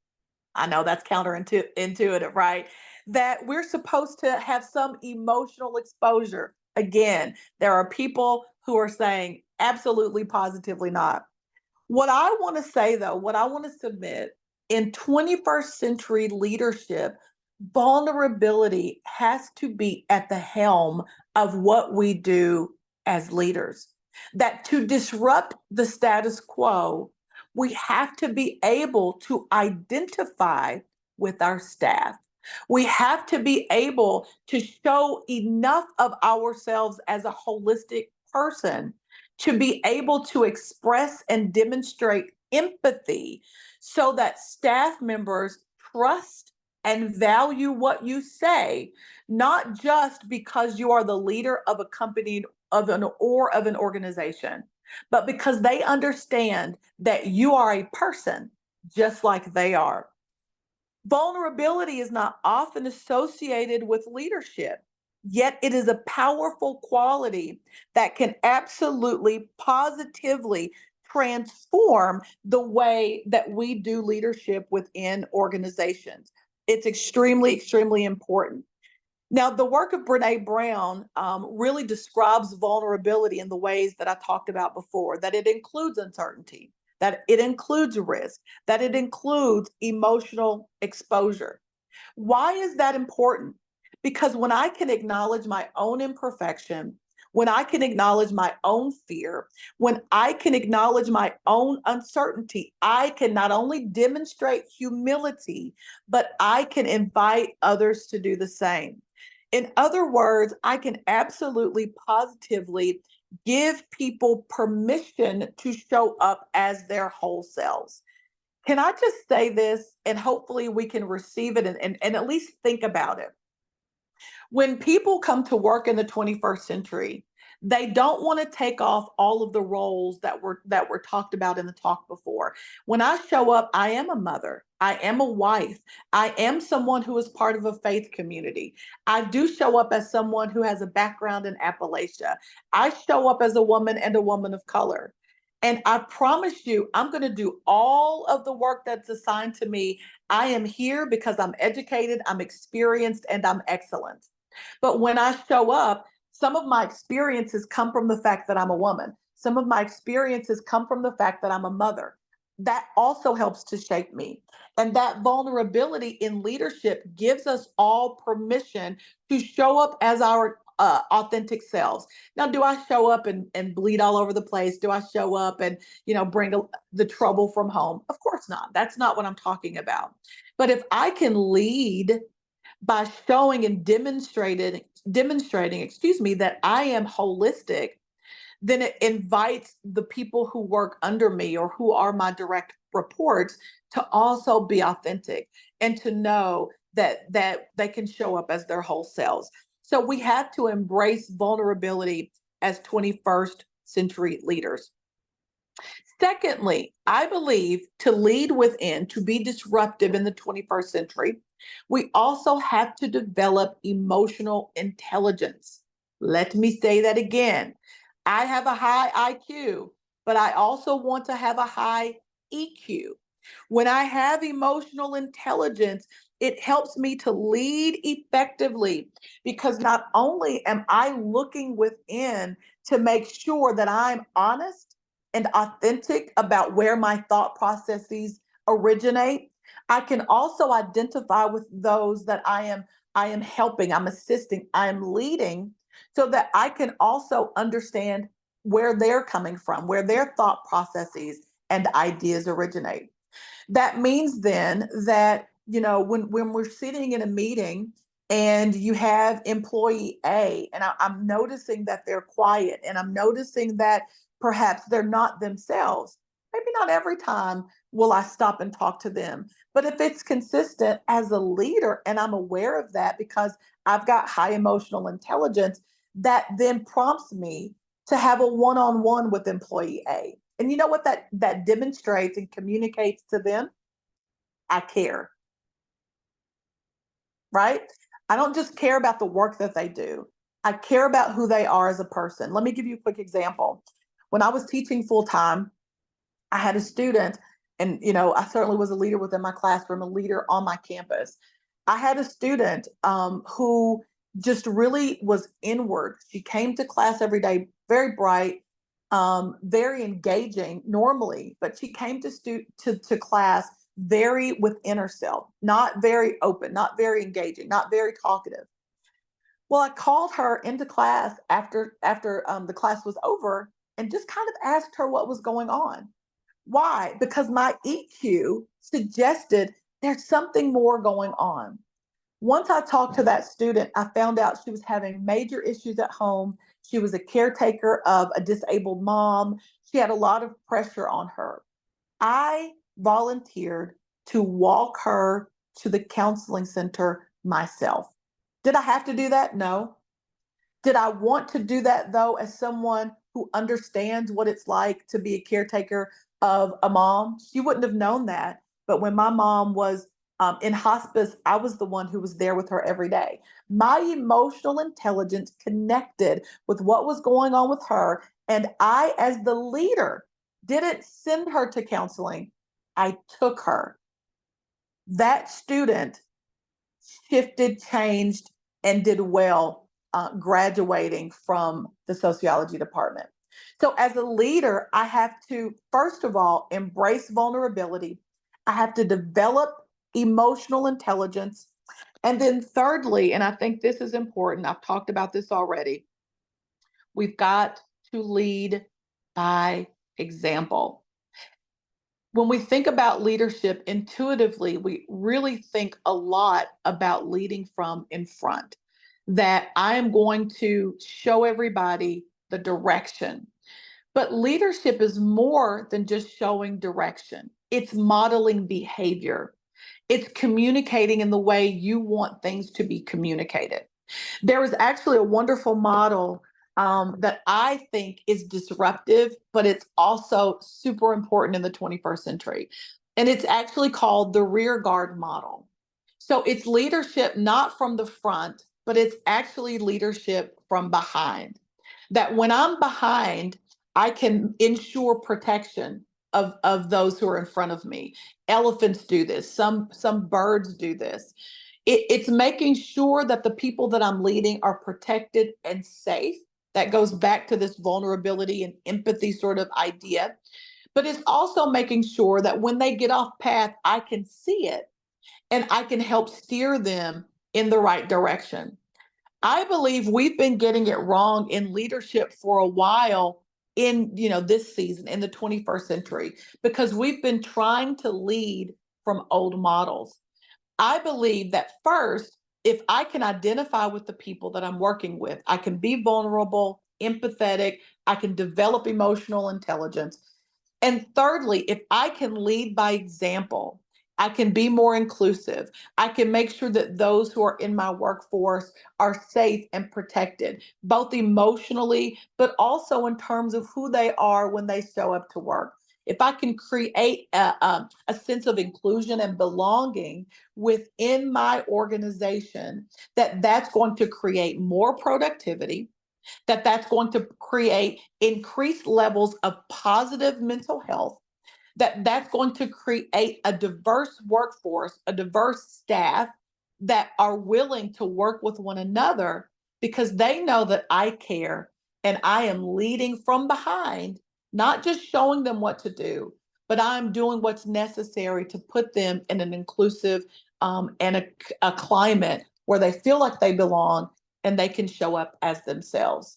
I know that's counterintuitive, right? That we're supposed to have some emotional exposure. Again, there are people who are saying absolutely, positively not. What I want to say, though, what I want to submit, in 21st century leadership, vulnerability has to be at the helm of what we do as leaders. That to disrupt the status quo, we have to be able to identify with our staff. We have to be able to show enough of ourselves as a holistic person to be able to express and demonstrate empathy so that staff members trust and value what you say, not just because you are the leader of a company of an organization, but because they understand that you are a person just like they are. Vulnerability is not often associated with leadership, yet it is a powerful quality that can absolutely positively transform the way that we do leadership within organizations. It's extremely, extremely important. Now, the work of Brené Brown really describes vulnerability in the ways that I talked about before, that it includes uncertainty, that it includes risk, that it includes emotional exposure. Why is that important? Because when I can acknowledge my own imperfection, when I can acknowledge my own fear, when I can acknowledge my own uncertainty, I can not only demonstrate humility, but I can invite others to do the same. In other words, I can absolutely positively give people permission to show up as their whole selves. Can I just say this, and hopefully we can receive it and at least think about it? When people come to work in the 21st century, they don't want to take off all of the roles that were talked about in the talk before. When I show up, I am a mother, I am a wife, I am someone who is part of a faith community. I do show up as someone who has a background in Appalachia. I show up as a woman and a woman of color. And I promise you, I'm going to do all of the work that's assigned to me. I am here because I'm educated, I'm experienced, and I'm excellent. But when I show up, some of my experiences come from the fact that I'm a woman. Some of my experiences come from the fact that I'm a mother. That also helps to shape me. And that vulnerability in leadership gives us all permission to show up as our authentic selves. Now, do I show up and bleed all over the place? Do I show up and, bring the trouble from home? Of course not. That's not what I'm talking about. But if I can lead by showing and demonstrating, that I am holistic, then it invites the people who work under me or who are my direct reports to also be authentic and to know that they can show up as their whole selves. So we have to embrace vulnerability as 21st century leaders. Secondly, I believe to lead within, to be disruptive in the 21st century, we also have to develop emotional intelligence. Let me say that again. I have a high IQ, but I also want to have a high EQ. When I have emotional intelligence, it helps me to lead effectively because not only am I looking within to make sure that I'm honest and authentic about where my thought processes originate, I can also identify with those that I am helping, I'm assisting, I'm leading so that I can also understand where they're coming from, where their thought processes and ideas originate. That means then that, when we're sitting in a meeting and you have employee A, and I'm noticing that they're quiet and I'm noticing that perhaps they're not themselves, maybe not every time will I stop and talk to them. But if it's consistent as a leader and I'm aware of that because I've got high emotional intelligence, that then prompts me to have a one-on-one with employee A. And you know what that demonstrates and communicates to them? I care, right? I don't just care about the work that they do. I care about who they are as a person. Let me give you a quick example. When I was teaching full time, I had a student, and I certainly was a leader within my classroom, a leader on my campus. I had a student who just really was inward. She came to class every day, very bright, very engaging normally, but she came to class very within herself, not very open, not very engaging, not very talkative. Well, I called her into class after the class was over and just kind of asked her what was going on. Why? Because my EQ suggested there's something more going on. Once I talked to that student, I found out she was having major issues at home. She was a caretaker of a disabled mom. She had a lot of pressure on her. I volunteered to walk her to the counseling center myself. Did I have to do that? No. Did I want to do that though, as someone who understands what it's like to be a caretaker of a mom? She wouldn't have known that. But when my mom was in hospice, I was the one who was there with her every day. My emotional intelligence connected with what was going on with her. And I, as the leader, didn't send her to counseling. I took her. That student shifted, changed, and did well graduating from the sociology department. So as a leader, I have to, first of all, embrace vulnerability. I have to develop emotional intelligence. And then thirdly, and I think this is important, I've talked about this already, we've got to lead by example. When we think about leadership intuitively, we really think a lot about leading from in front, that I am going to show everybody the direction. But leadership is more than just showing direction. It's modeling behavior. It's communicating in the way you want things to be communicated. There is actually a wonderful model that I think is disruptive, but it's also super important in the 21st century. And it's actually called the rear guard model. So it's leadership not from the front, but it's actually leadership from behind. That when I'm behind, I can ensure protection of those who are in front of me. Elephants do this, some birds do this. It's making sure that the people that I'm leading are protected and safe. That goes back to this vulnerability and empathy sort of idea. But it's also making sure that when they get off path, I can see it and I can help steer them in the right direction. I believe we've been getting it wrong in leadership for a while in, this season in the 21st century, because we've been trying to lead from old models. I believe that first, if I can identify with the people that I'm working with, I can be vulnerable, empathetic, I can develop emotional intelligence. And thirdly, if I can lead by example, I can be more inclusive. I can make sure that those who are in my workforce are safe and protected, both emotionally, but also in terms of who they are when they show up to work. If I can create a sense of inclusion and belonging within my organization, that's going to create more productivity, that's going to create increased levels of positive mental health, that's going to create a diverse workforce, a diverse staff that are willing to work with one another because they know that I care and I am leading from behind, not just showing them what to do, but I'm doing what's necessary to put them in an inclusive and a climate where they feel like they belong and they can show up as themselves.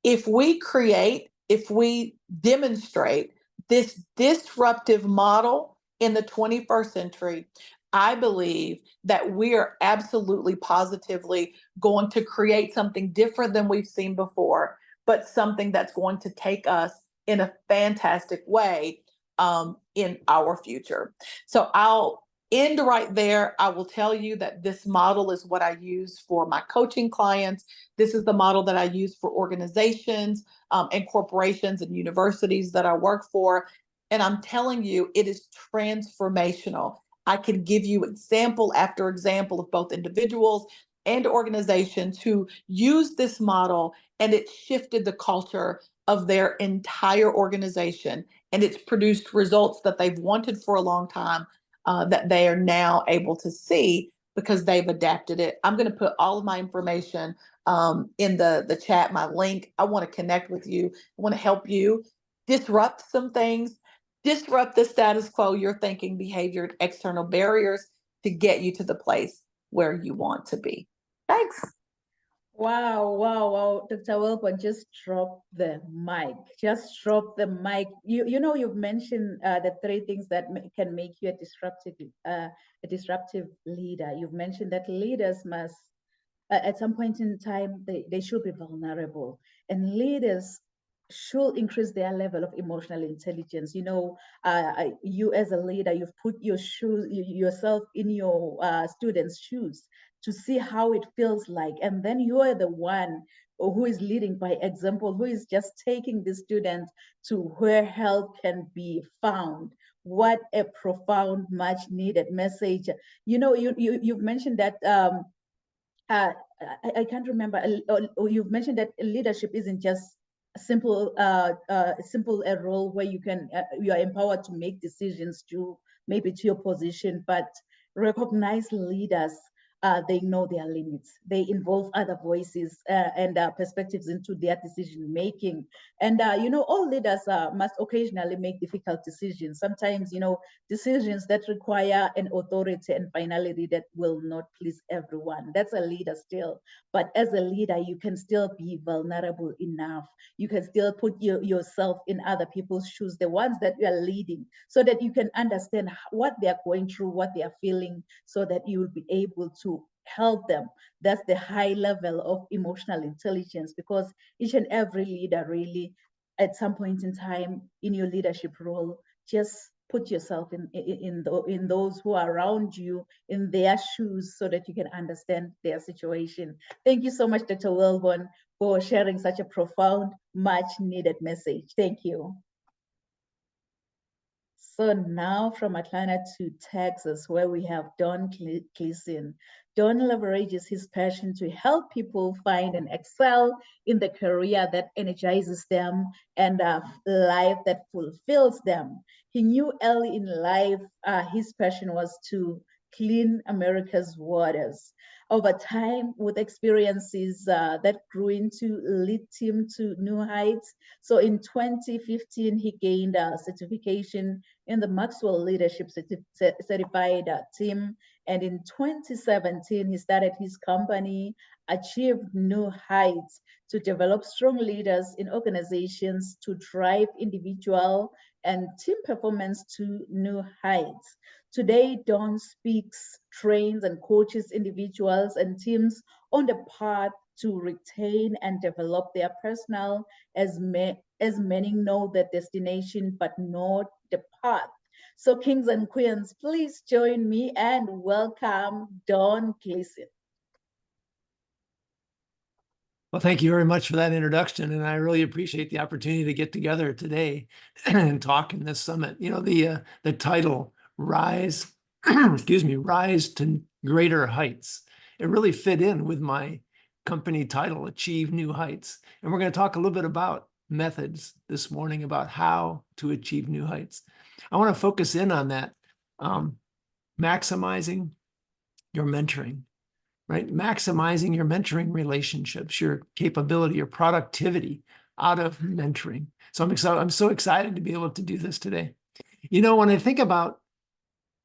If we demonstrate this disruptive model in the 21st century, I believe that we are absolutely positively going to create something different than we've seen before, but something that's going to take us in a fantastic way in our future. So I'll end right there. I will tell you that this model is what I use for my coaching clients. This is the model that I use for organizations and corporations and universities that I work for. And I'm telling you, it is transformational. I can give you example after example of both individuals and organizations who use this model, and it shifted the culture of their entire organization. And it's produced results that they've wanted for a long time that they are now able to see because they've adapted it. I'm going to put all of my information in the chat, my link. I want to connect with you. I want to help you disrupt some things, disrupt the status quo, your thinking, behavior, external barriers to get you to the place where you want to be. Thanks. Wow, wow, wow. Dr. Wilborn, just drop the mic. Just drop the mic. You know, you've mentioned the three things that can make you a disruptive leader. You've mentioned that leaders must, at some point in time, they should be vulnerable, and leaders should increase their level of emotional intelligence. You know, you as a leader, you've put yourself in your students' shoes to see how it feels like, and then you are the one who is leading by example, who is just taking the student to where help can be found. What a profound, much needed message. You know, you've mentioned that I can't remember. You've mentioned that leadership isn't just a simple a role where you are empowered to make decisions to maybe to your position, but recognize leaders. They know their limits. They involve other voices and perspectives into their decision making. And you know, all leaders must occasionally make difficult decisions. Sometimes, you know, decisions that require an authority and finality that will not please everyone. That's a leader still. But as a leader, you can still be vulnerable enough. You can still put yourself in other people's shoes, the ones that you are leading, so that you can understand what they are going through, what they are feeling, so that you will be able to help them. That's the high level of emotional intelligence, because each and every leader really, at some point in time in your leadership role, just put yourself in those who are around you, in their shoes, so that you can understand their situation. Thank you so much, Dr. Wilborn, for sharing such a profound, much needed message. Thank you. So now from Atlanta to Texas, where we have Don Gleason. Don leverages his passion to help people find and excel in the career that energizes them and a life that fulfills them. He knew early in life his passion was to clean America's waters. Over time, with experiences that grew into lead him to new heights. So in 2015, he gained a certification in the Maxwell Leadership Certified Team. And in 2017, he started his company, Achieved New Heights, to develop strong leaders in organizations to drive individual and team performance to new heights. Today, Don speaks, trains, and coaches individuals and teams on the path to retain and develop their personal, as many know the destination, but not the path. So kings and queens, please join me and welcome Don Gleason. Well, thank you very much for that introduction, and I really appreciate the opportunity to get together today and talk in this summit. You know, the title, Rise, excuse me, Rise to Greater Heights. It really fit in with my company title, Achieve New Heights. And we're going to talk a little bit about methods this morning, about how to achieve new heights. I want to focus in on that, maximizing your mentoring. Right? Maximizing your mentoring relationships, your capability, your productivity out of mentoring. So I'm so excited to be able to do this today. You know, when I think about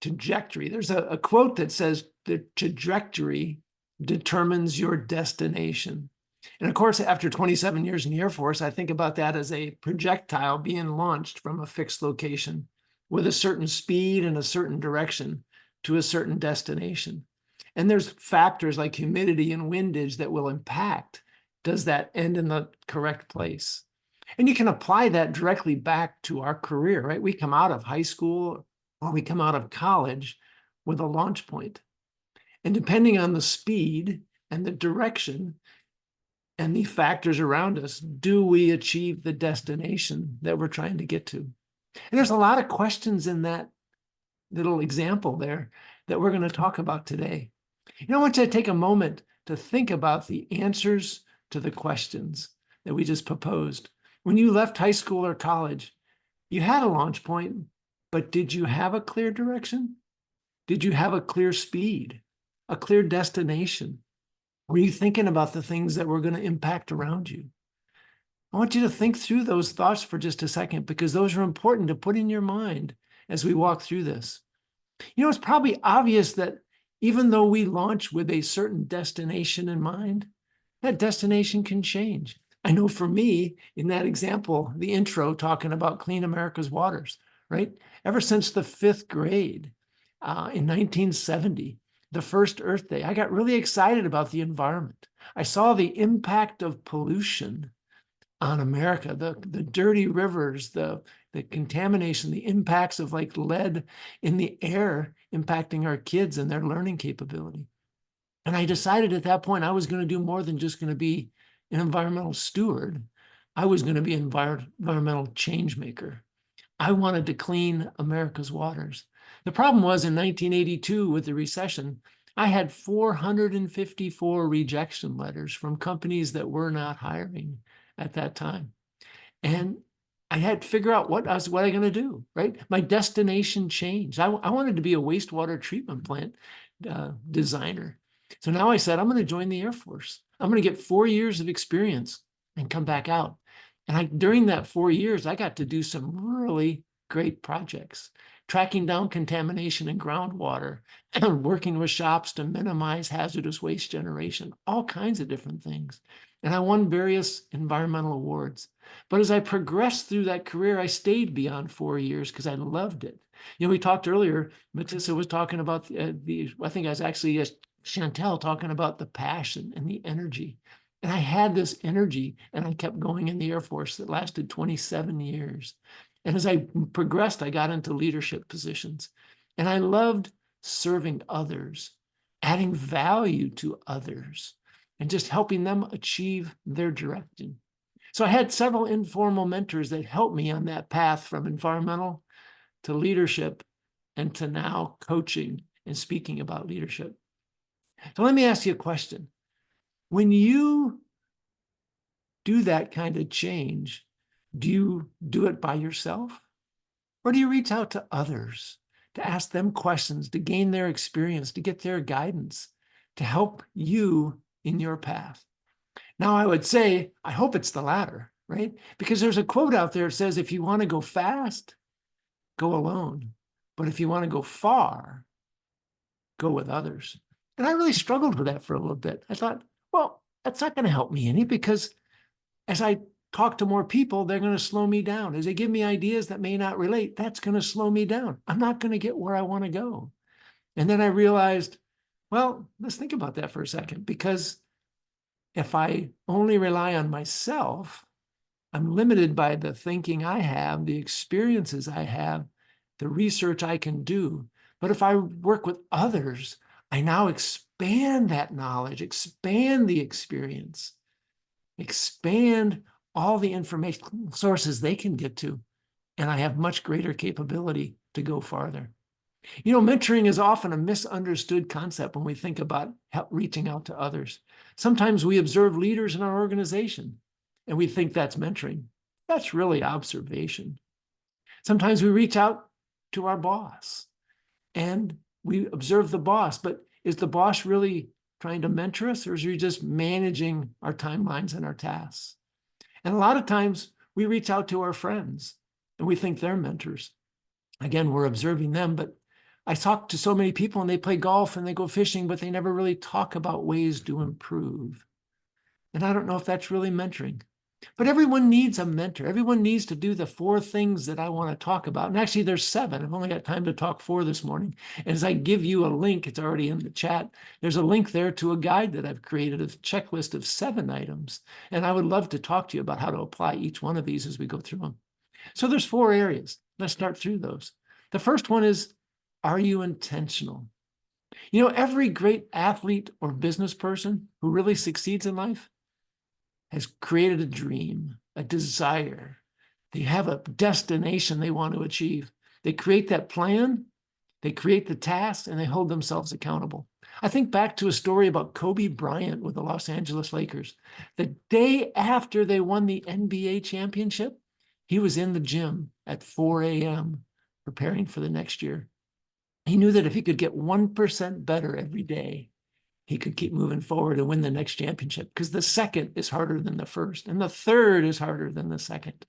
trajectory, there's a quote that says the trajectory determines your destination. And of course, after 27 years in the Air Force, I think about that as a projectile being launched from a fixed location with a certain speed and a certain direction to a certain destination. And there's factors like humidity and windage that will impact, does that end in the correct place? And you can apply that directly back to our career, right? We come out of high school or we come out of college with a launch point. And depending on the speed and the direction and the factors around us, do we achieve the destination that we're trying to get to? And there's a lot of questions in that little example there that we're going to talk about today. You know, I want you to take a moment to think about the answers to the questions that we just proposed. When you left high school or college, you had a launch point, but did you have a clear direction? Did you have a clear speed, a clear destination? Were you thinking about the things that were going to impact around you? I want you to think through those thoughts for just a second, because those are important to put in your mind as we walk through this. You know, it's probably obvious that even though we launch with a certain destination in mind, that destination can change. I know for me, in that example, the intro talking about Clean America's Waters, right? Ever since the 5th grade in 1970, the first Earth Day, I got really excited about the environment. I saw the impact of pollution on America, the dirty rivers, the contamination, the impacts of like lead in the air impacting our kids and their learning capability. And I decided at that point I was going to do more than just going to be an environmental steward. I was going to be an environmental change maker. I wanted to clean America's waters. The problem was in 1982 with the recession, I had 454 rejection letters from companies that were not hiring at that time. And I had to figure out what I was going to do, right? My destination changed. I wanted to be a wastewater treatment plant designer. So now I said, I'm going to join the Air Force. I'm going to get 4 years of experience and come back out. And during that 4 years, I got to do some really great projects, tracking down contamination in groundwater, working with shops to minimize hazardous waste generation, all kinds of different things. And I won various environmental awards. But as I progressed through that career, I stayed beyond 4 years because I loved it. You know, we talked earlier, Matissa was talking about I think I was actually Chantel talking about the passion and the energy. And I had this energy and I kept going in the Air Force that lasted 27 years. And as I progressed, I got into leadership positions. And I loved serving others, adding value to others, and just helping them achieve their direction. So I had several informal mentors that helped me on that path from environmental to leadership and to now coaching and speaking about leadership. So let me ask you a question. When you do that kind of change, do you do it by yourself? Or do you reach out to others to ask them questions, to gain their experience, to get their guidance, to help you in your path? Now, I would say, I hope it's the latter, right? Because there's a quote out there that says, if you want to go fast, go alone. But if you want to go far, go with others. And I really struggled with that for a little bit. I thought, well, that's not going to help me any, because as I talk to more people, they're going to slow me down. As they give me ideas that may not relate, that's going to slow me down. I'm not going to get where I want to go. And then I realized, well, let's think about that for a second, because if I only rely on myself, I'm limited by the thinking I have, the experiences I have, the research I can do. But if I work with others, I now expand that knowledge, expand the experience, expand all the information sources they can get to, and I have much greater capability to go farther. You know, mentoring is often a misunderstood concept when we think about reaching out to others. Sometimes we observe leaders in our organization and we think that's mentoring. That's really observation. Sometimes we reach out to our boss and we observe the boss, but is the boss really trying to mentor us, or is he just managing our timelines and our tasks? And a lot of times we reach out to our friends and we think they're mentors. Again, we're observing them, but I talk to so many people and they play golf and they go fishing, but they never really talk about ways to improve. And I don't know if that's really mentoring. But everyone needs a mentor. Everyone needs to do the 4 things that I want to talk about. And actually, there's 7. I've only got time to talk 4 this morning. And as I give you a link, it's already in the chat. There's a link there to a guide that I've created, a checklist of 7 items. And I would love to talk to you about how to apply each one of these as we go through them. So there's 4 areas. Let's start through those. The first one is, are you intentional? You know, every great athlete or business person who really succeeds in life has created a dream, a desire. They have a destination they want to achieve. They create that plan, they create the task, and they hold themselves accountable. I think back to a story about Kobe Bryant with the Los Angeles Lakers. The day after they won the NBA championship, he was in the gym at 4 a.m. preparing for the next year. He knew that if he could get 1% better every day, he could keep moving forward and win the next championship, because the second is harder than the first and the third is harder than the second.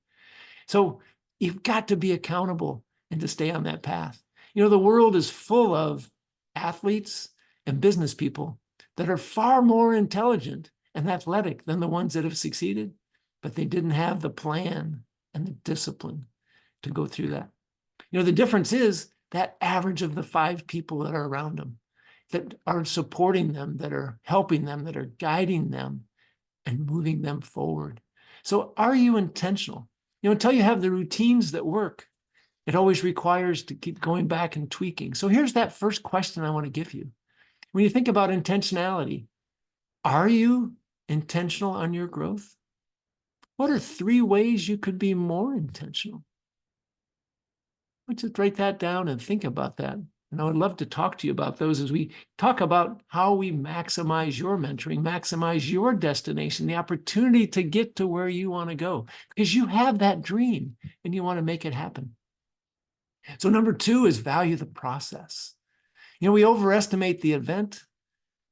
So you've got to be accountable and to stay on that path. You know, the world is full of athletes and business people that are far more intelligent and athletic than the ones that have succeeded, but they didn't have the plan and the discipline to go through that. You know, the difference is that average of the 5 people that are around them, that are supporting them, that are helping them, that are guiding them and moving them forward. So are you intentional? You know, until you have the routines that work, it always requires to keep going back and tweaking. So here's that first question I want to give you. When you think about intentionality, are you intentional on your growth? What are 3 ways you could be more intentional? Let's just write that down and think about that. And I would love to talk to you about those as we talk about how we maximize your mentoring, maximize your destination, the opportunity to get to where you want to go, because you have that dream and you want to make it happen. So number 2 is value the process. You know, we overestimate the event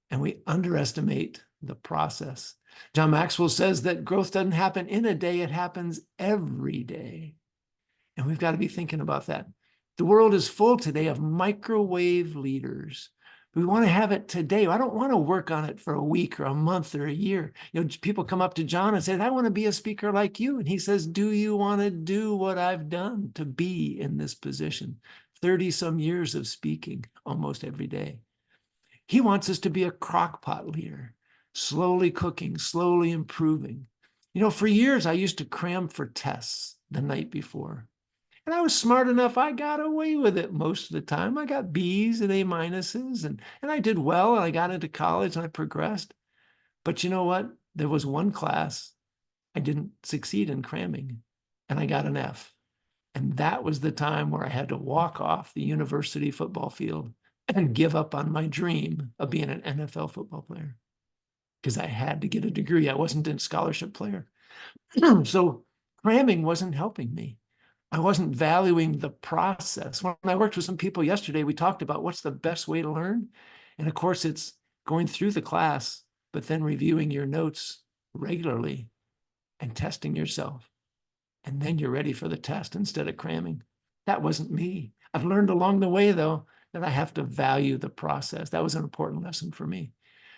and we underestimate the process. John Maxwell says that growth doesn't happen in a day, it happens every day. And we've got to be thinking about that. The world is full today of microwave leaders. We want to have it today. I don't want to work on it for a week or a month or a year. You know, people come up to John and say, I want to be a speaker like you. And he says, do you want to do what I've done to be in this position? 30 some years of speaking almost every day. He wants us to be a crock-pot leader, slowly cooking, slowly improving. You know, for years, I used to cram for tests the night before. And I was smart enough, I got away with it most of the time. I got B's and A minuses, and I did well, and I got into college and I progressed. But you know what? There was one class I didn't succeed in cramming, and I got an F. And that was the time where I had to walk off the university football field and give up on my dream of being an NFL football player, because I had to get a degree. I wasn't a scholarship player. So cramming wasn't helping me. I wasn't valuing the process. When I worked with some people yesterday, we talked about what's the best way to learn. And of course, it's going through the class, but then reviewing your notes regularly and testing yourself. And then you're ready for the test instead of cramming. That wasn't me. I've learned along the way, though, that I have to value the process. That was an important lesson for me.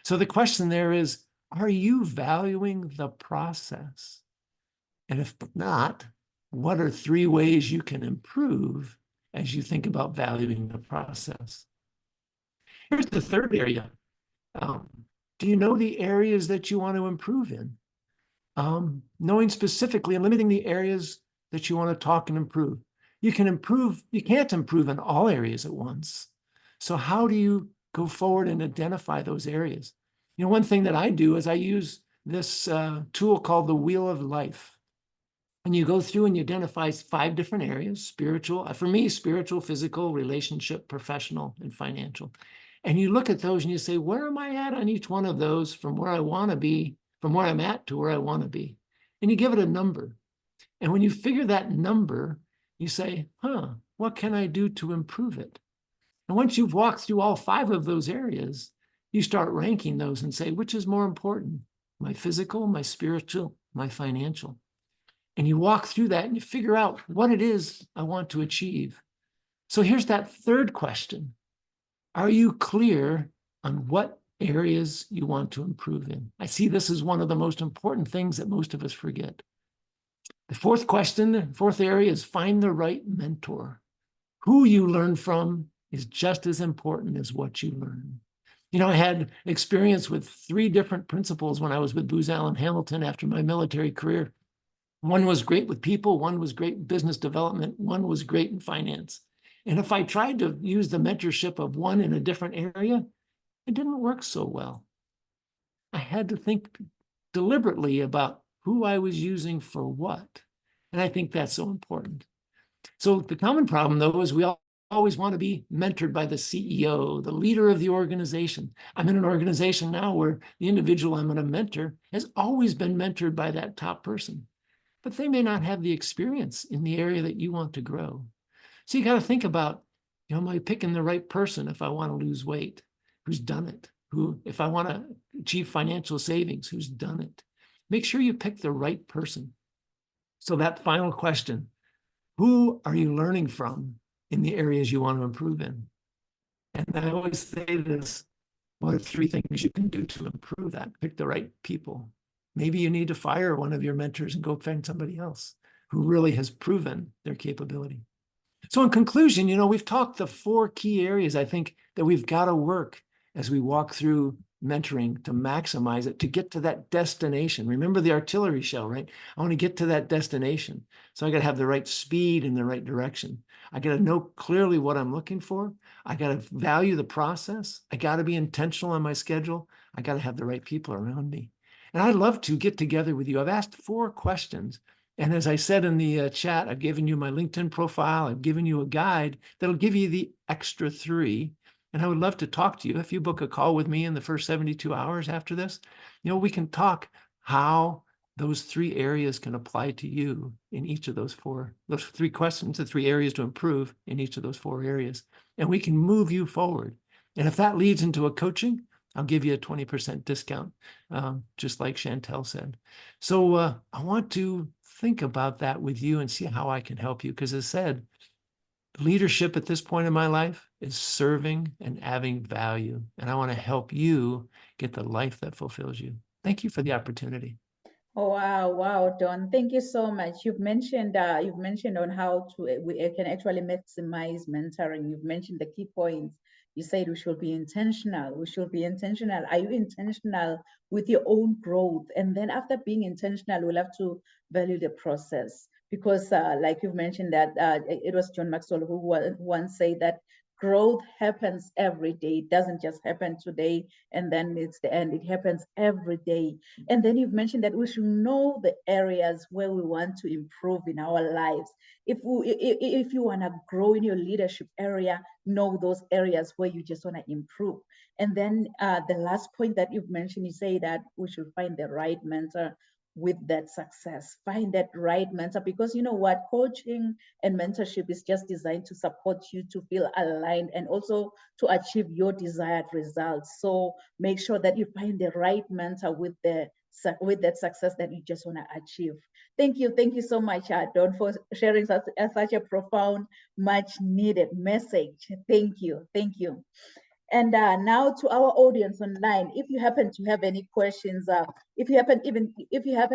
So the question there is, are you valuing the process? And if not, what are 3 ways you can improve as you think about valuing the process? Here's the third area. Do you know the areas that you want to improve in? Knowing specifically and limiting the areas that you want to talk and improve. You can improve, you can't improve in all areas at once. So how do you go forward and identify those areas? You know, one thing that I do is I use this tool called the Wheel of Life. And you go through and you identify 5 different areas: spiritual, for me, spiritual, physical, relationship, professional, and financial. And you look at those and you say, where am I at on each one of those from where I want to be, from where I'm at to where I want to be? And you give it a number. And when you figure that number, you say, what can I do to improve it? And once you've walked through all 5 of those areas, you start ranking those and say, which is more important? My physical, my spiritual, my financial. And you walk through that and you figure out what it is I want to achieve. So here's that third question. Are you clear on what areas you want to improve in? I see this as one of the most important things that most of us forget. The fourth question, the fourth area is find the right mentor. Who you learn from is just as important as what you learn. You know, I had experience with 3 different principals when I was with Booz Allen Hamilton after my military career. One was great with people, one was great in business development, one was great in finance. And if I tried to use the mentorship of one in a different area, it didn't work so well. I had to think deliberately about who I was using for what. And I think that's so important. So the common problem, though, is we always want to be mentored by the CEO, the leader of the organization. I'm in an organization now where the individual I'm going to mentor has always been mentored by that top person, but they may not have the experience in the area that you want to grow. So you got to think about, you know, am I picking the right person if I want to lose weight? Who's done it? Who, if I want to achieve financial savings, who's done it? Make sure you pick the right person. So that final question, who are you learning from in the areas you want to improve in? And I always say this, what are 3 things you can do to improve that? Pick the right people. Maybe you need to fire one of your mentors and go find somebody else who really has proven their capability. So in conclusion, you know, we've talked the 4 key areas I think that we've got to work as we walk through mentoring to maximize it, to get to that destination. Remember the artillery shell, right? I want to get to that destination. So I got to have the right speed and the right direction. I got to know clearly what I'm looking for. I got to value the process. I got to be intentional on my schedule. I got to have the right people around me. And I'd love to get together with you. I've asked 4 questions. And as I said in the chat, I've given you my LinkedIn profile. I've given you a guide that'll give you the extra 3. And I would love to talk to you. If you book a call with me in the first 72 hours after this, you know, we can talk how those 3 areas can apply to you in each of those 3 questions, the 3 areas to improve in each of those 4 areas. And we can move you forward. And if that leads into a coaching, I'll give you a 20% discount, just like Chantel said. So I want to think about that with you and see how I can help you. Because as I said, leadership at this point in my life is serving and adding value. And I want to help you get the life that fulfills you. Thank you for the opportunity. Oh, wow, Don. Thank you so much. You've mentioned on how we can actually maximize mentoring. You've mentioned the key points. You said we should be intentional. We should be intentional. Are you intentional with your own growth? And then after being intentional, we'll have to value the process. Because like you've mentioned that it was John Maxwell who once said that growth happens every day. It doesn't just happen today and then it's the end. It happens every day. And then you've mentioned that we should know the areas where we want to improve in our lives. If you want to grow in your leadership area, know those areas where you just want to improve. And then the last point that you've mentioned, you say that we should find the right mentor with that success. Find that right mentor, because you know what, coaching and mentorship is just designed to support you to feel aligned and also to achieve your desired results. So make sure that you find the right mentor with that success that you just want to achieve. Thank you so much, Don, for sharing such a profound, much needed message. Thank you. And now to our audience online, if you happen to have any questions, if you happen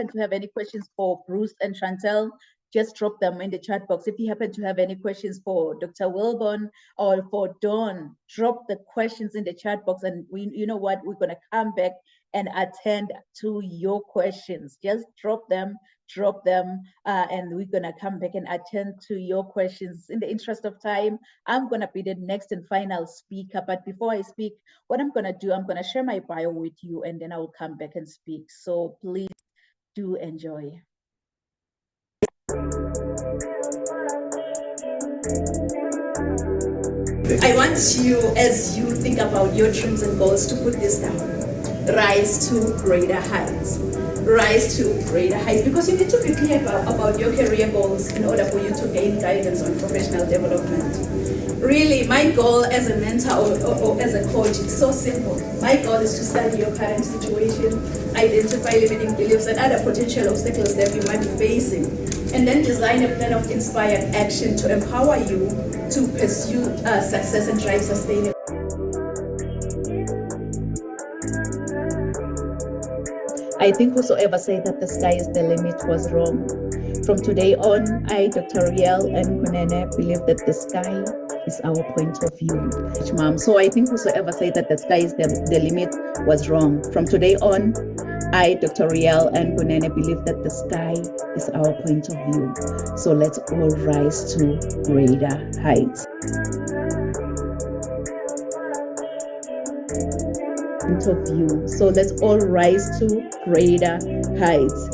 to have any questions for Bruce and Chantel, just drop them in the chat box. If you happen to have any questions for Dr. Wilborn or for Dawn, drop the questions in the chat box, and you know what, we're going to come back and attend to your questions. Just drop them, and we're going to come back and attend to your questions. In the interest of time, I'm going to be the next and final speaker. But before I speak, what I'm going to do, I'm going to share my bio with you, and then I will come back and speak. So please do enjoy. I want you, as you think about your dreams and goals, to put this down. Rise to greater heights. Rise to greater heights, because you need to be clear about your career goals in order for you to gain guidance on professional development. Really, my goal as a mentor or as a coach is so simple. My goal is to study your current situation, identify limiting beliefs and other potential obstacles that you might be facing, and then design a plan of inspired action to empower you to pursue success and drive sustainable. I think whosoever said that the sky is the limit was wrong. From today on, I, Dr. Riel and Kunene, believe that the sky is our point of view. Mom. So I think whosoever said that the sky is the limit was wrong. From today on, I, Dr. Riel and Kunene, believe that the sky is our point of view. So let's all rise to greater heights. Point of view. So let's all rise to greater heights.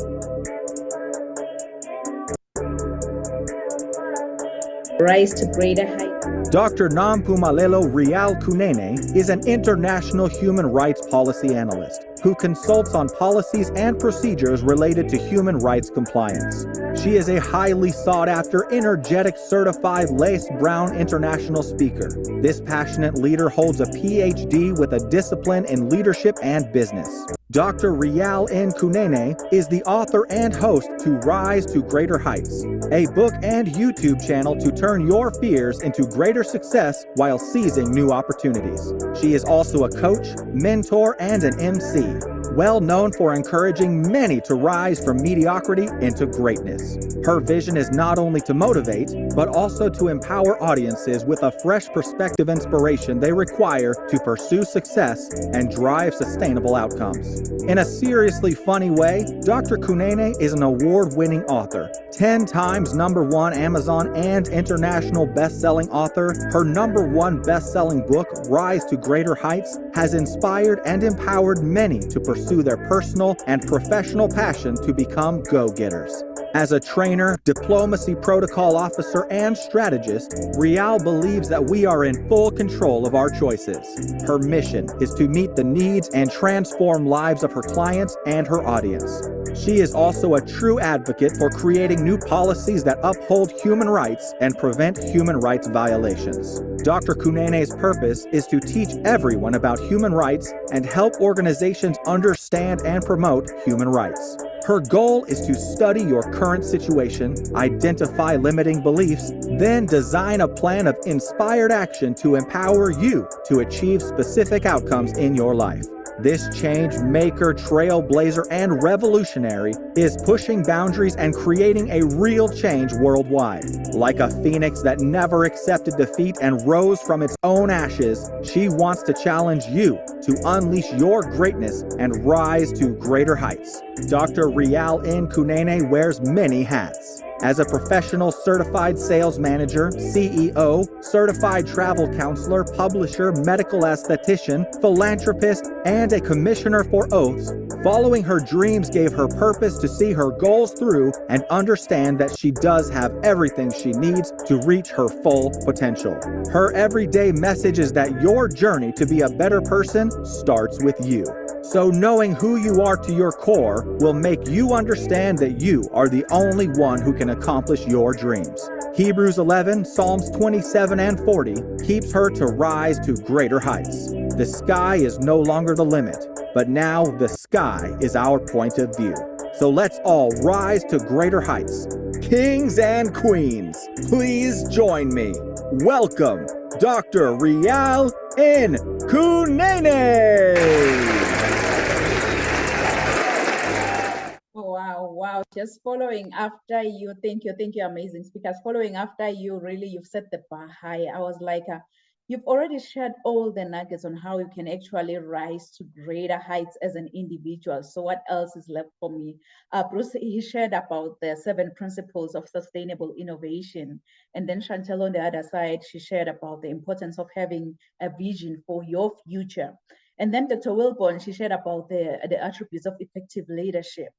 Rise to greater heights. Dr. Nampumelelo Rial Kunene is an international human rights policy analyst who consults on policies and procedures related to human rights compliance. She is a highly sought-after, energetic, certified Lace Brown international speaker. This passionate leader holds a PhD with a discipline in leadership and business. Dr. Rial N. Kunene is the author and host to Rise to Greater Heights, a book and YouTube channel to turn your fears into greater success while seizing new opportunities. She is also a coach, mentor, and an MC, well known for encouraging many to rise from mediocrity into greatness. Her vision is not only to motivate, but also to empower audiences with a fresh perspective inspiration they require to pursue success and drive sustainable outcomes. In a seriously funny way, Dr. Kunene is an award-winning author, 10 times #1 Amazon and international best-selling author. Her #1 best-selling book, Rise to Greater Heights, has inspired and empowered many to pursue their personal and professional passion to become go-getters. As a trainer, diplomacy protocol officer, and strategist, Rial believes that we are in full control of our choices. Her mission is to meet the needs and transform lives of her clients and her audience. She is also a true advocate for creating new policies that uphold human rights and prevent human rights violations. Dr. Kunene's purpose is to teach everyone about human rights and help organizations understand and promote human rights. Her goal is to study your current situation, identify limiting beliefs, then design a plan of inspired action to empower you to achieve specific outcomes in your life. This change maker, trailblazer, and revolutionary is pushing boundaries and creating a real change worldwide. Like a phoenix that never accepted defeat and rose from its own ashes, she wants to challenge you to unleash your greatness and rise to greater heights. Dr. Rial N. Kunene wears many hats. As a professional certified sales manager, CEO, certified travel counselor, publisher, medical esthetician, philanthropist, and a commissioner for oaths, following her dreams gave her purpose to see her goals through and understand that she does have everything she needs to reach her full potential. Her everyday message is that your journey to be a better person starts with you. So knowing who you are to your core will make you understand that you are the only one who can accomplish your dreams. Hebrews 11, Psalms 27 and 40 keeps her to rise to greater heights. The sky is no longer the limit, but now the sky is our point of view. So let's all rise to greater heights. Kings and queens, please join me. Welcome, Dr. Rial N. Kunene. Wow. Just following after you, thank you, amazing speakers. Following after you, really, you've set the bar high. I was like, you've already shared all the nuggets on how you can actually rise to greater heights as an individual. So what else is left for me? Bruce, he shared about the 7 principles of sustainable innovation. And then Chantel on the other side, she shared about the importance of having a vision for your future. And then Dr. Wilborn, she shared about the attributes of effective leadership,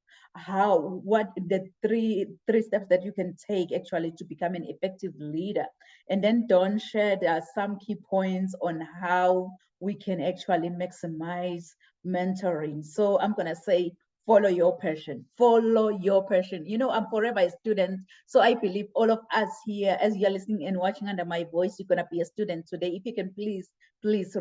what the three steps that you can take actually to become an effective leader. And then Dawn shared some key points on how we can actually maximize mentoring. So I'm gonna say, follow your passion, follow your passion. You know, I'm forever a student. So I believe all of us here, as you're listening and watching under my voice, you're gonna be a student today. If you can please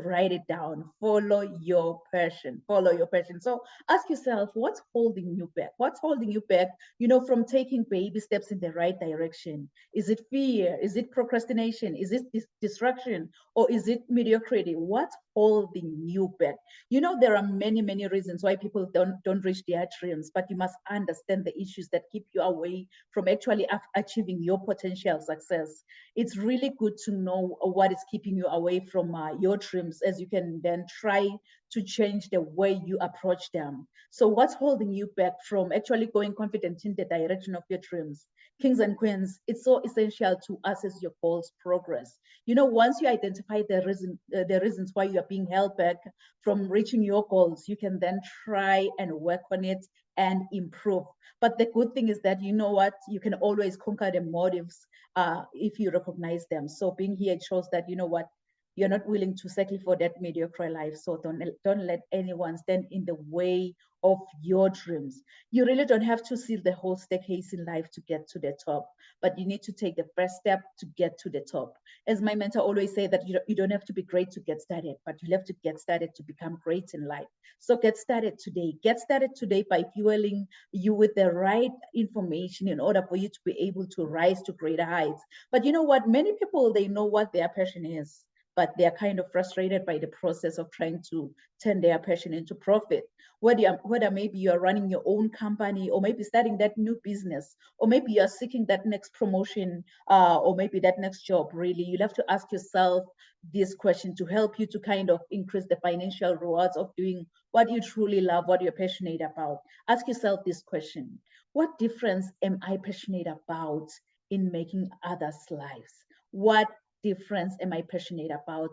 write it down. Follow your passion, follow your passion. So ask yourself, what's holding you back? What's holding you back, you know, from taking baby steps in the right direction? Is it fear? Is it procrastination? Is it distraction? Or is it mediocrity? What's holding you back? You know, there are many, many reasons why people don't reach their dreams, but you must understand the issues that keep you away from actually achieving your potential success. It's really good to know what is keeping you away from your dreams, as you can then try to change the way you approach them. So what's holding you back from actually going confident in the direction of your dreams? Kings and queens, it's so essential to assess your goals' progress. You know, once you identify the reasons why you are being held back from reaching your goals, you can then try and work on it and improve. But the good thing is that, you know what, you can always conquer the motives if you recognize them. So being here shows that, you know what, you're not willing to settle for that mediocre life. So don't let anyone stand in the way of your dreams. You really don't have to see the whole staircase in life to get to the top, but you need to take the first step to get to the top. As my mentor always say, that you don't have to be great to get started, but you have to get started to become great in life. So get started today. Get started today by fueling you with the right information in order for you to be able to rise to greater heights. But you know what? Many people, they know what their passion is, but they're kind of frustrated by the process of trying to turn their passion into profit. Whether maybe you're running your own company, or maybe starting that new business, or maybe you're seeking that next promotion, or maybe that next job, really, you'll have to ask yourself this question to help you to kind of increase the financial rewards of doing what you truly love, what you're passionate about. Ask yourself this question: what difference am I passionate about in making others' lives? What difference am I passionate about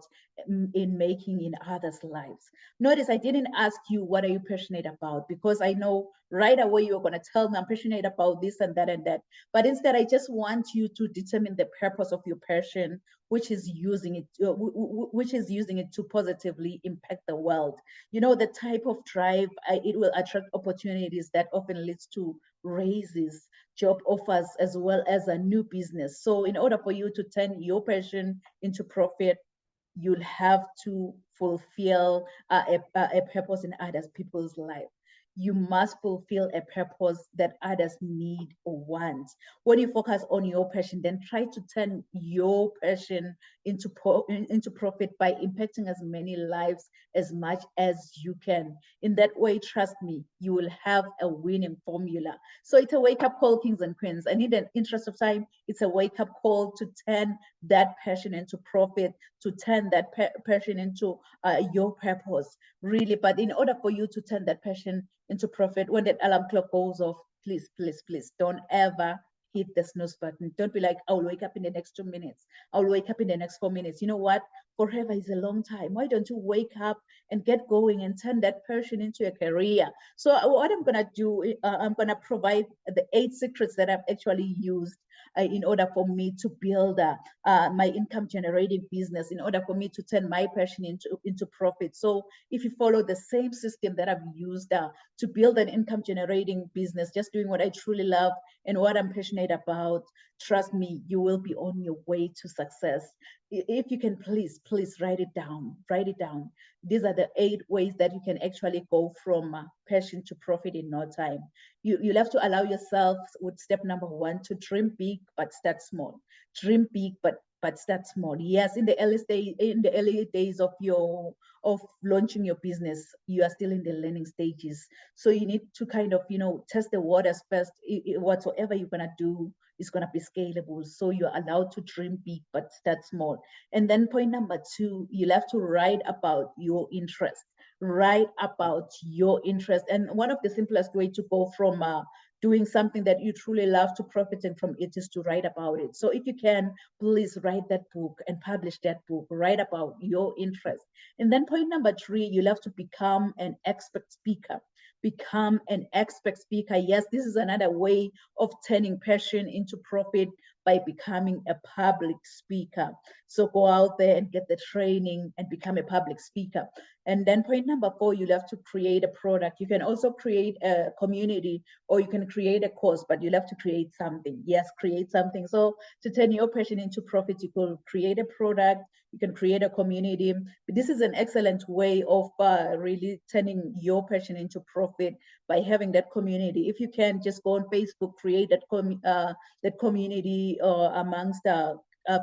in making in others' lives? Notice I didn't ask you, what are you passionate about? Because I know right away you're going to tell me I'm passionate about this and that and that. But instead, I just want you to determine the purpose of your passion, which is using it to positively impact the world. You know, the type of drive, it will attract opportunities that often leads to raises, job offers, as well as a new business. So in order for you to turn your passion into profit, you'll have to fulfill a purpose in other people's life. You must fulfill a purpose that others need or want. When you focus on your passion, then try to turn your passion into profit by impacting as many lives as much as you can. In that way, trust me, you will have a winning formula. So it's a wake-up call, kings and queens. And in the interest of time, it's a wake-up call to turn that passion into profit, to turn that passion into your purpose, really. But in order for you to turn that passion into profit, when that alarm clock goes off, please, please, please don't ever hit the snooze button. Don't be like, I'll wake up in the next 2 minutes. I'll wake up in the next 4 minutes. You know what? Forever is a long time. Why don't you wake up and get going and turn that passion into a career? So what I'm going to do, I'm going to provide the 8 secrets that I've actually used in order for me to build my income generating business, in order for me to turn my passion into profit. So if you follow the same system that I've used to build an income generating business, just doing what I truly love and what I'm passionate about, trust me, you will be on your way to success. If you can, please write it down. Write it down. These are the 8 ways that you can actually go from passion to profit in no time. You'll have to allow yourself, with step number 1, to dream big, but start small. Dream big, but but start small. Yes, in the early days of launching your business, you are still in the learning stages. So you need to kind of, test the waters first. Whatsoever you're gonna do is gonna be scalable. So you're allowed to dream big, but start small. And then point number 2, you'll have to write about your interest. Write about your interest. And one of the simplest way to go from doing something that you truly love to profiting from it is to write about it. So if you can, please write that book and publish that book. Write about your interest. And then point number 3, you'll have to become an expert speaker. Become an expert speaker. Yes, this is another way of turning passion into profit by becoming a public speaker. So go out there and get the training and become a public speaker. And then point number 4, you'll have to create a product. You can also create a community, or you can create a course, but you'll have to create something. Yes, create something. So to turn your passion into profit, you could create a product, you can create a community. But this is an excellent way of really turning your passion into profit by having that community. If you can, just go on Facebook, create that community amongst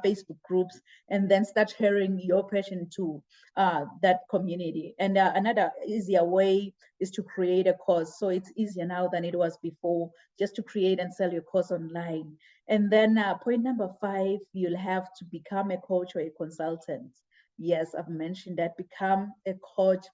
Facebook groups, and then start sharing your passion to that community. And another easier way is to create a course. So it's easier now than it was before, just to create and sell your course online. And then point number 5, you'll have to become a coach or a consultant. Yes, I've mentioned that. Become a coach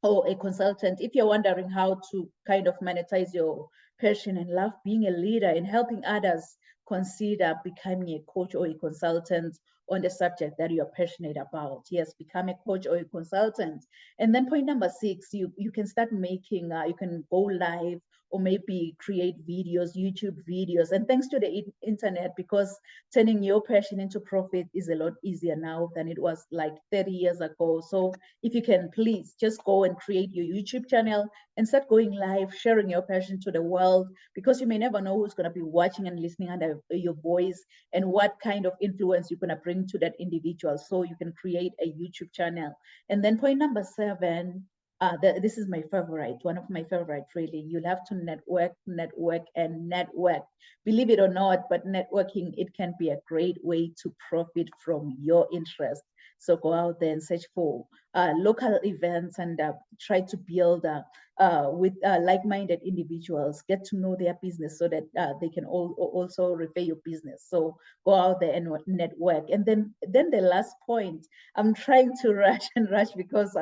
or a consultant. If you're wondering how to kind of monetize your passion and love being a leader and helping others, consider becoming a coach or a consultant on the subject that you're passionate about. Yes, become a coach or a consultant. And then point number 6, you can start making, you can go live or maybe create videos, YouTube videos. And thanks to the internet, because turning your passion into profit is a lot easier now than it was like 30 years ago. So if you can, please just go and create your YouTube channel and start going live, sharing your passion to the world, because you may never know who's going to be watching and listening under your voice and what kind of influence you're going to bring to that individual. So you can create a YouTube channel. And then point number 7, this is my favorite, one of my favorite, really. You'll have to network. Believe it or not, but networking, it can be a great way to profit from your interest. So go out there and search for local events and try to build with like-minded individuals, get to know their business so that they can also refer your business. So go out there and network. And then the last point, I'm trying to rush because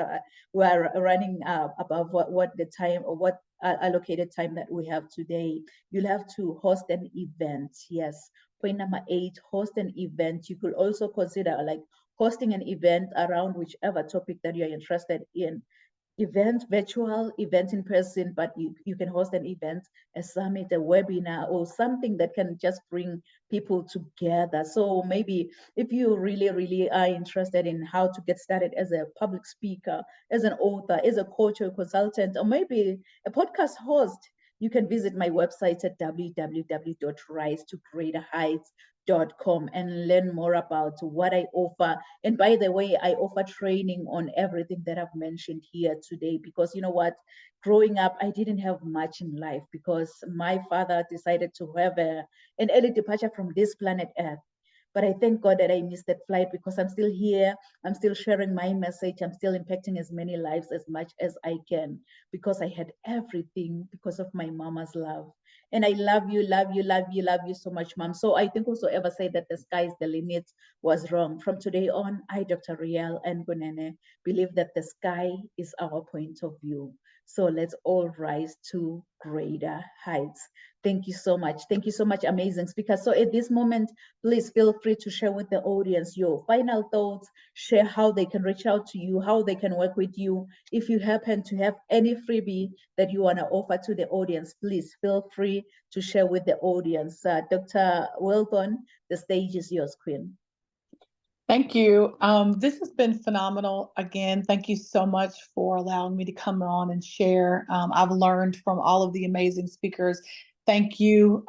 we are running above what the time or what allocated time that we have today. You'll have to host an event. Yes. Point number 8, host an event. You could also consider like hosting an event around whichever topic that you're interested in. Event virtual, event in person, but you can host an event, a summit, a webinar, or something that can just bring people together. So maybe if you really are interested in how to get started as a public speaker, as an author, as a coach or consultant, or maybe a podcast host, you can visit my website at www.risetogreaterheights.com and learn more about what I offer. And by the way, I offer training on everything that I've mentioned here today, because you know what, growing up, I didn't have much in life because my father decided to have an early departure from this planet Earth. But I thank God that I missed that flight, because I'm still here. I'm still sharing my message. I'm still impacting as many lives as much as I can, because I had everything because of my mama's love. And I love you so much, Mom. So I think whosoever said that the sky is the limit was wrong. From today on, I, Dr. Riel Ngunene, believe that the sky is our point of view. So let's all rise to greater heights. Thank you so much. Thank you so much, amazing speakers. So at this moment, please feel free to share with the audience your final thoughts, share how they can reach out to you, how they can work with you. If you happen to have any freebie that you want to offer to the audience, please feel free to share with the audience. Dr. Wilton, the stage is yours, Queen. Thank you. This has been phenomenal. Again, thank you so much for allowing me to come on and share. I've learned from all of the amazing speakers. Thank you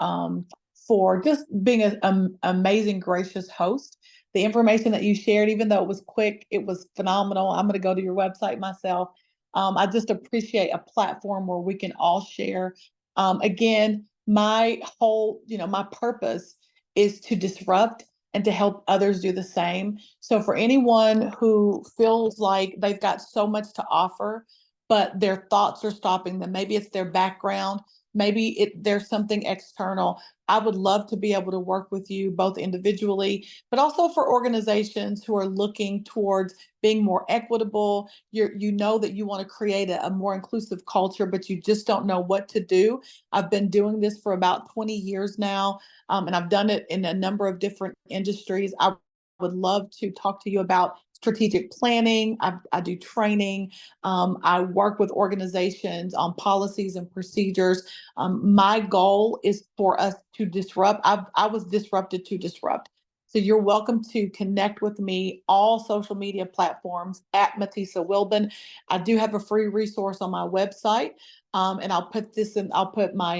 for just being an amazing, gracious host. The information that you shared, even though it was quick, it was phenomenal. I'm going to go to your website myself. I just appreciate a platform where we can all share. Again, my whole, my purpose is to disrupt and to help others do the same. So for anyone who feels like they've got so much to offer, but their thoughts are stopping them, maybe it's their background, maybe there's something external, I would love to be able to work with you both individually, but also for organizations who are looking towards being more equitable. You know that you want to create a more inclusive culture, but you just don't know what to do. I've been doing this for about 20 years now, and I've done it in a number of different industries. I would love to talk to you about strategic planning. I do training. I work with organizations on policies and procedures. My goal is for us to disrupt. I was disrupted to disrupt. So you're welcome to connect with me, all social media platforms at Matisa Wilbon. I do have a free resource on my website. And I'll put this in, I'll put my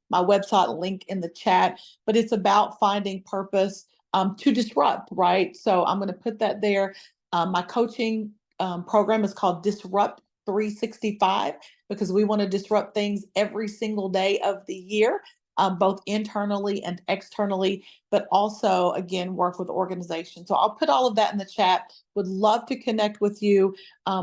my website link in the chat, but it's about finding purpose to disrupt, right? So I'm going to put that there. My coaching program is called Disrupt 365 because we want to disrupt things every single day of the year, both internally and externally, but also, again, work with organizations. So I'll put all of that in the chat. Would love to connect with you.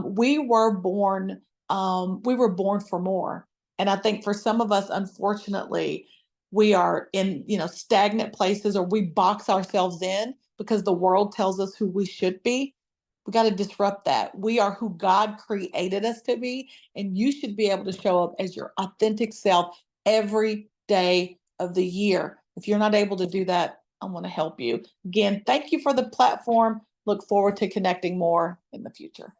We were born for more. And I think for some of us, unfortunately, we are in, stagnant places, or we box ourselves in because the world tells us who we should be. We got to disrupt that. We are who God created us to be, and you should be able to show up as your authentic self every day of the year. If you're not able to do that, I want to help you. Again, thank you for the platform. Look forward to connecting more in the future.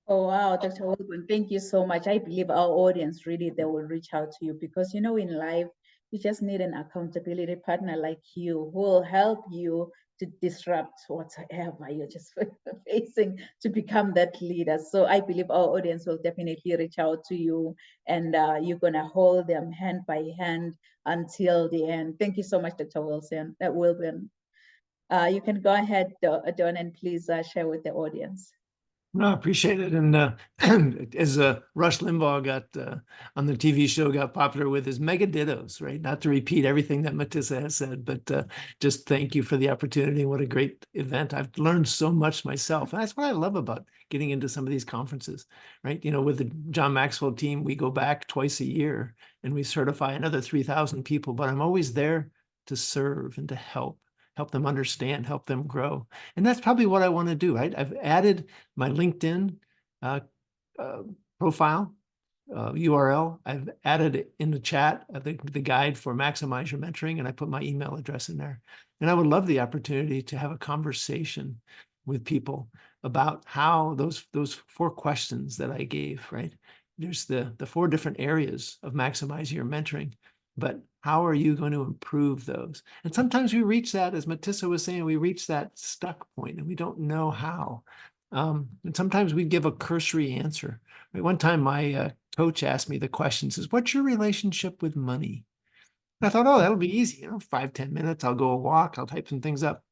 Oh, wow, Dr. Wilbon, thank you so much. I believe our audience really, they will reach out to you because, in life, you just need an accountability partner like you who will help you to disrupt whatever you're just facing to become that leader. So I believe our audience will definitely reach out to you, and you're going to hold them hand by hand until the end. Thank you so much, Dr. Wilbon. You can go ahead, Don, and please share with the audience. No, I appreciate it. And as Rush Limbaugh got on the TV show, got popular with his mega dittos, right? Not to repeat everything that Matisa has said, but just thank you for the opportunity. What a great event. I've learned so much myself. And that's what I love about getting into some of these conferences, right? With the John Maxwell team, we go back twice a year and we certify another 3,000 people, but I'm always there to serve and to help them understand, help them grow. And that's probably what I want to do, right? I've added my LinkedIn profile URL. I've added it in the chat, the guide for Maximize Your Mentoring, and I put my email address in there. And I would love the opportunity to have a conversation with people about how those 4 questions that I gave, right? There's the 4 different areas of maximizing your mentoring, but how are you going to improve those? And sometimes we reach that, as Matisa was saying, we reach that stuck point and we don't know how. And sometimes we give a cursory answer. Right? One time my coach asked me the question, says, what's your relationship with money? And I thought, oh, that'll be easy. 5-10 minutes, I'll go a walk, I'll type some things up.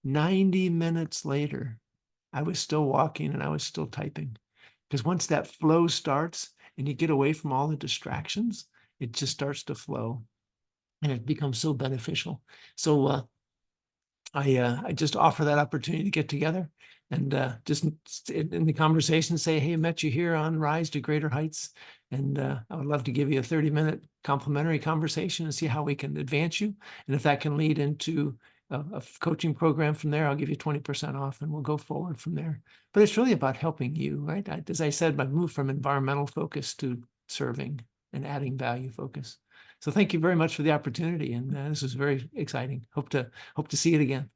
90 minutes later, I was still walking and I was still typing. Because once that flow starts and you get away from all the distractions, it just starts to flow and it becomes so beneficial. So I just offer that opportunity to get together and just in the conversation say, hey, I met you here on Rise to Greater Heights. And I would love to give you a 30-minute complimentary conversation and see how we can advance you. And if that can lead into a coaching program from there, I'll give you 20% off and we'll go forward from there. But it's really about helping you, right? As I said, I moved from environmental focus to serving and adding value focus. So thank you very much for the opportunity. And this was very exciting. Hope to see it again.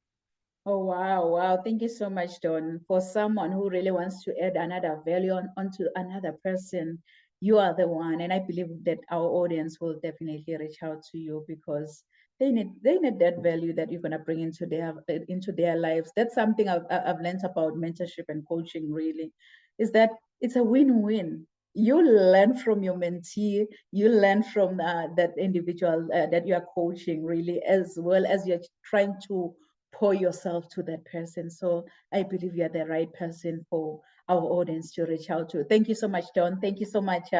Oh, wow. Thank you so much, Don. For someone who really wants to add another value onto another person, you are the one. And I believe that our audience will definitely reach out to you because they need that value that you're going to bring into their lives. That's something I've learned about mentorship and coaching, really, is that it's a win-win. You learn from your mentee, you learn from that individual that you are coaching, really, as well as you're trying to pour yourself to that person. So I believe you're the right person for our audience to reach out to. Thank you so much, Don. Thank you so much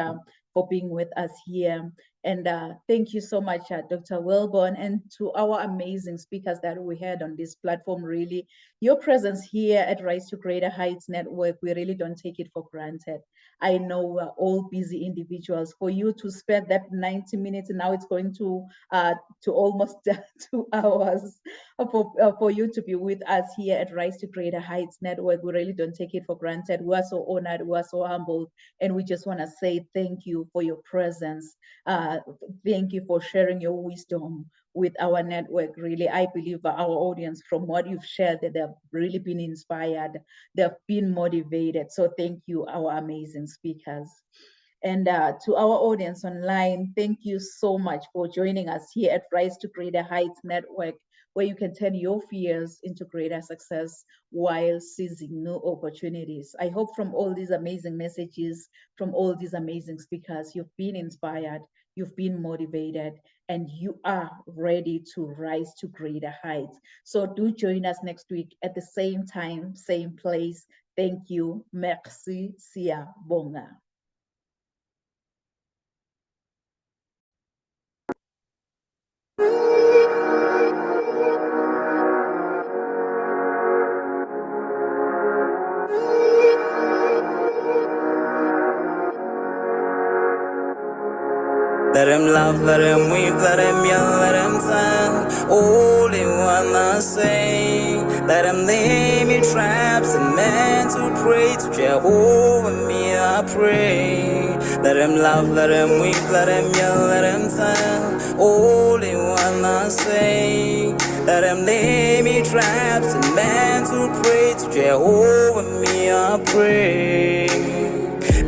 for being with us here. And thank you so much, Dr. Wilborn, and to our amazing speakers that we had on this platform. Really, your presence here at Rise to Greater Heights Network, we really don't take it for granted. I know we're all busy individuals. For you to spend that 90 minutes, now it's going to almost 2 hours, for you to be with us here at Rise to Greater Heights Network. We really don't take it for granted. We are so honored, we are so humbled, and we just want to say thank you for your presence. Thank you for sharing your wisdom with our network. Really, I believe our audience, from what you've shared, that they've really been inspired, they've been motivated. So thank you, our amazing speakers. And to our audience online, thank you so much for joining us here at Rise to Greater Heights Network, where you can turn your fears into greater success while seizing new opportunities. I hope from all these amazing messages, from all these amazing speakers, you've been inspired, you've been motivated, and you are ready to rise to greater heights. So do join us next week at the same time, same place. Thank you. Merci. Siyabonga. Let him laugh, let him weep, let him yell, let him sing. All they wanna say. Let him lay me traps and men to pray to Jehovah, me I pray. Let him laugh, let him weep, let him yell, let him sing. All they wanna say. Let him lay me traps and men to pray to Jehovah, me I pray.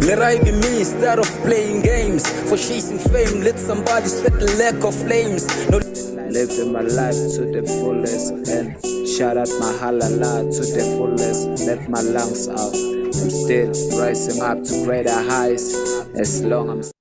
Let I be me instead of playing games. For chasing fame, let somebody sweat the lack of flames. No, living my life to the fullest and shout out my halala to the fullest. Let my lungs out. I'm still rising up to greater heights as long as